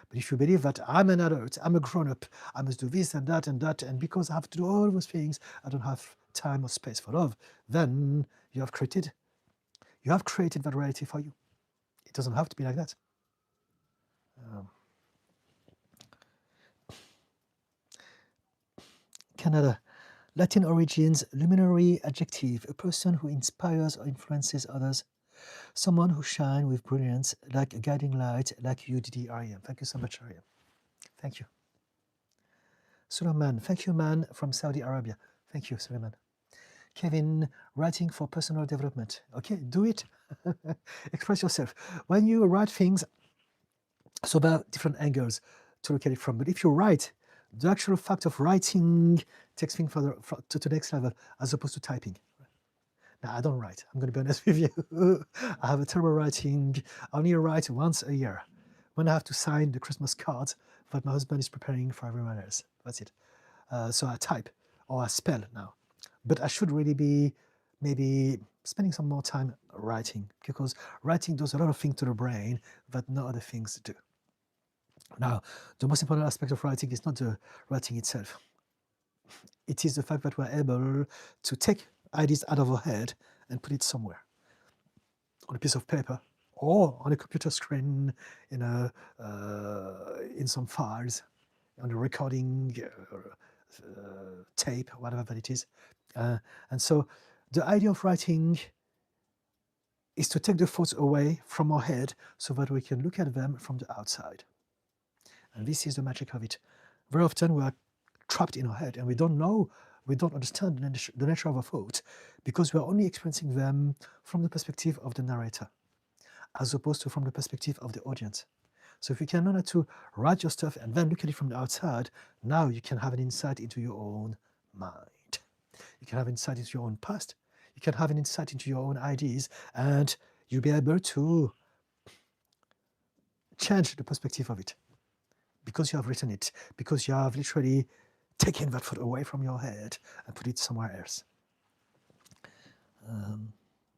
But if you believe that I'm an adult, I'm a grown-up, I must do this and that, and because I have to do all those things, I don't have time or space for love, then you have created that reality for you. It doesn't have to be like that. Canada. Latin origins, luminary adjective, a person who inspires or influences others, someone who shines with brilliance, like a guiding light, like you did, Ariam. Thank you so much, Ariam. Thank you. Suleiman, thank you, man, from Saudi Arabia. Thank you, Suleiman. Kevin, writing for personal development. Okay, do it. Express yourself. When you write things, so there are different angles to look at it from. But if you write, the actual fact of writing takes things to the next level as opposed to typing. Now, I don't write. I'm going to be honest with you. I have a terrible writing. I only write once a year when I have to sign the Christmas cards that my husband is preparing for everyone else. That's it. So I type or I spell now. But I should really be maybe spending some more time writing, because writing does a lot of things to the brain that no other things do. Now, the most important aspect of writing is not the writing itself. It is the fact that we're able to take ideas out of our head and put it somewhere on a piece of paper or on a computer screen in some files, on a recording tape, whatever that it is. And so the idea of writing is to take the thoughts away from our head so that we can look at them from the outside. And this is the magic of it. Very often we are trapped in our head and we don't understand the nature of our thoughts because we are only experiencing them from the perspective of the narrator, as opposed to from the perspective of the audience. So if you can learn to write your stuff and then look at it from the outside, now you can have an insight into your own mind. You can have insight into your own past. You can have an insight into your own ideas, and you'll be able to change the perspective of it because you have written it, because you have literally taken that thought away from your head and put it somewhere else.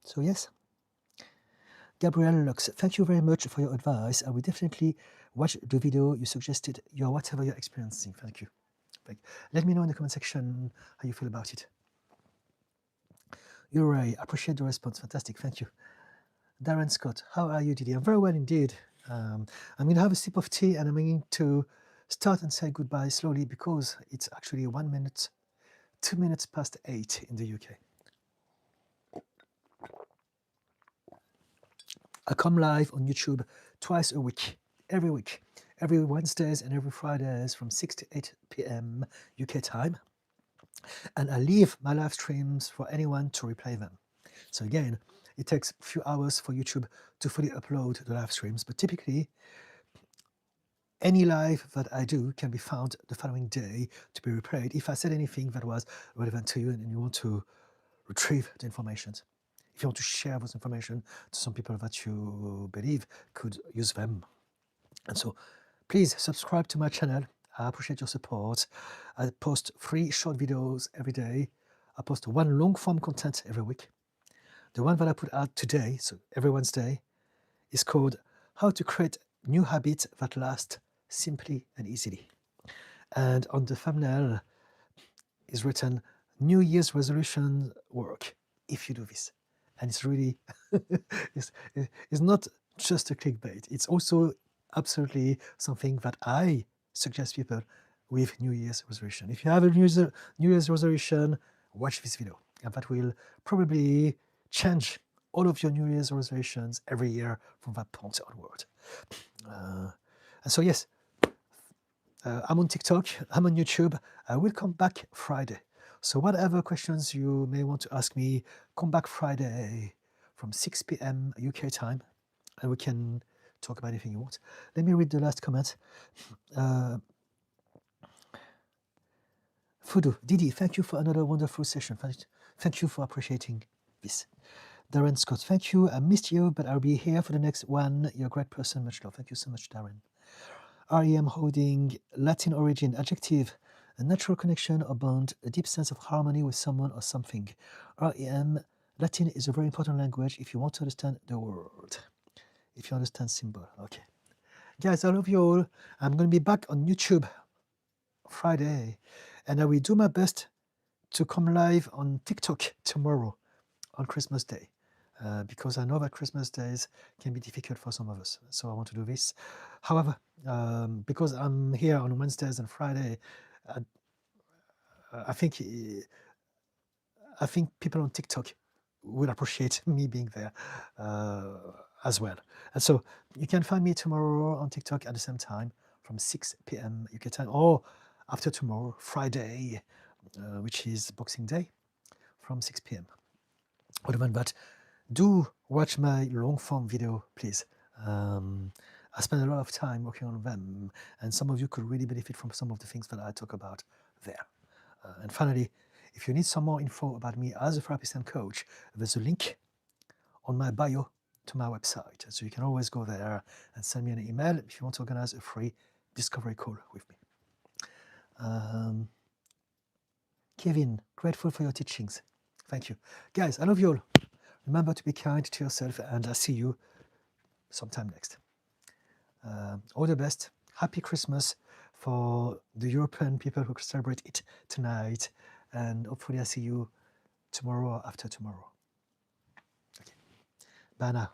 So yes. Gabrielle Lux, thank you very much for your advice. I will definitely watch the video you suggested, whatever you're experiencing. Thank you. Let me know in the comment section how you feel about it. You're right. Appreciate the response. Fantastic. Thank you. Darren Scott, how are you today? I'm very well indeed. I'm going to have a sip of tea and I'm going to start and say goodbye slowly because it's actually 1 minute, 2 minutes past 8 in the UK. I come live on YouTube twice a week, every Wednesdays and every Fridays from 6 to 8 p.m. UK time. And I leave my live streams for anyone to replay them. So again, it takes a few hours for YouTube to fully upload the live streams, but typically any live that I do can be found the following day to be replayed if I said anything that was relevant to you and you want to retrieve the information. If you want to share this information to some people that you believe could use them. And so please subscribe to my channel. I appreciate your support. I post 3 short videos every day. I post 1 long form content every week. The one that I put out today, so every Wednesday, is called How to Create New Habits That Last Simply and Easily. And on the thumbnail is written, New Year's resolution work if you do this. And it's really, it's not just a clickbait. It's also absolutely something that I suggest people with New Year's resolution. If you have a New Year's resolution, watch this video. And that will probably change all of your New Year's resolutions every year from that point onward. And so yes, I'm on TikTok, I'm on YouTube. I will come back Friday. So whatever questions you may want to ask me, come back Friday from 6 p.m. UK time, and we can talk about anything you want. Let me read the last comment. Fudu, Didi, thank you for another wonderful session. Thank you for appreciating this. Darren Scott, thank you. I missed you, but I'll be here for the next one. You're a great person. Much love. Thank you so much, Darren. REM holding, Latin origin, adjective, a natural connection or bond, a deep sense of harmony with someone or something. REM, Latin is a very important language if you want to understand the world. If you understand symbol, okay. Guys, I love you all. I'm going to be back on YouTube Friday, and I will do my best to come live on TikTok tomorrow on Christmas Day. Because I know that Christmas days can be difficult for some of us. So I want to do this. However, because I'm here on Wednesdays and Friday, I think people on TikTok will appreciate me being there as well. And so you can find me tomorrow on TikTok at the same time from 6 p.m. UK time, or after tomorrow, Friday, which is Boxing Day, from 6 p.m. Other than that, do watch my long form video, please. I spend a lot of time working on them, and some of you could really benefit from some of the things that I talk about there. And finally, if you need some more info about me as a therapist and coach, there's a link on my bio to my website. So you can always go there and send me an email if you want to organize a free discovery call with me. Kevin, grateful for your teachings. Thank you. Guys, I love you all. Remember to be kind to yourself, and I'll see you sometime next. All the best. Happy Christmas for the European people who celebrate it tonight, and hopefully I'll see you tomorrow or after tomorrow. Okay. Bye now.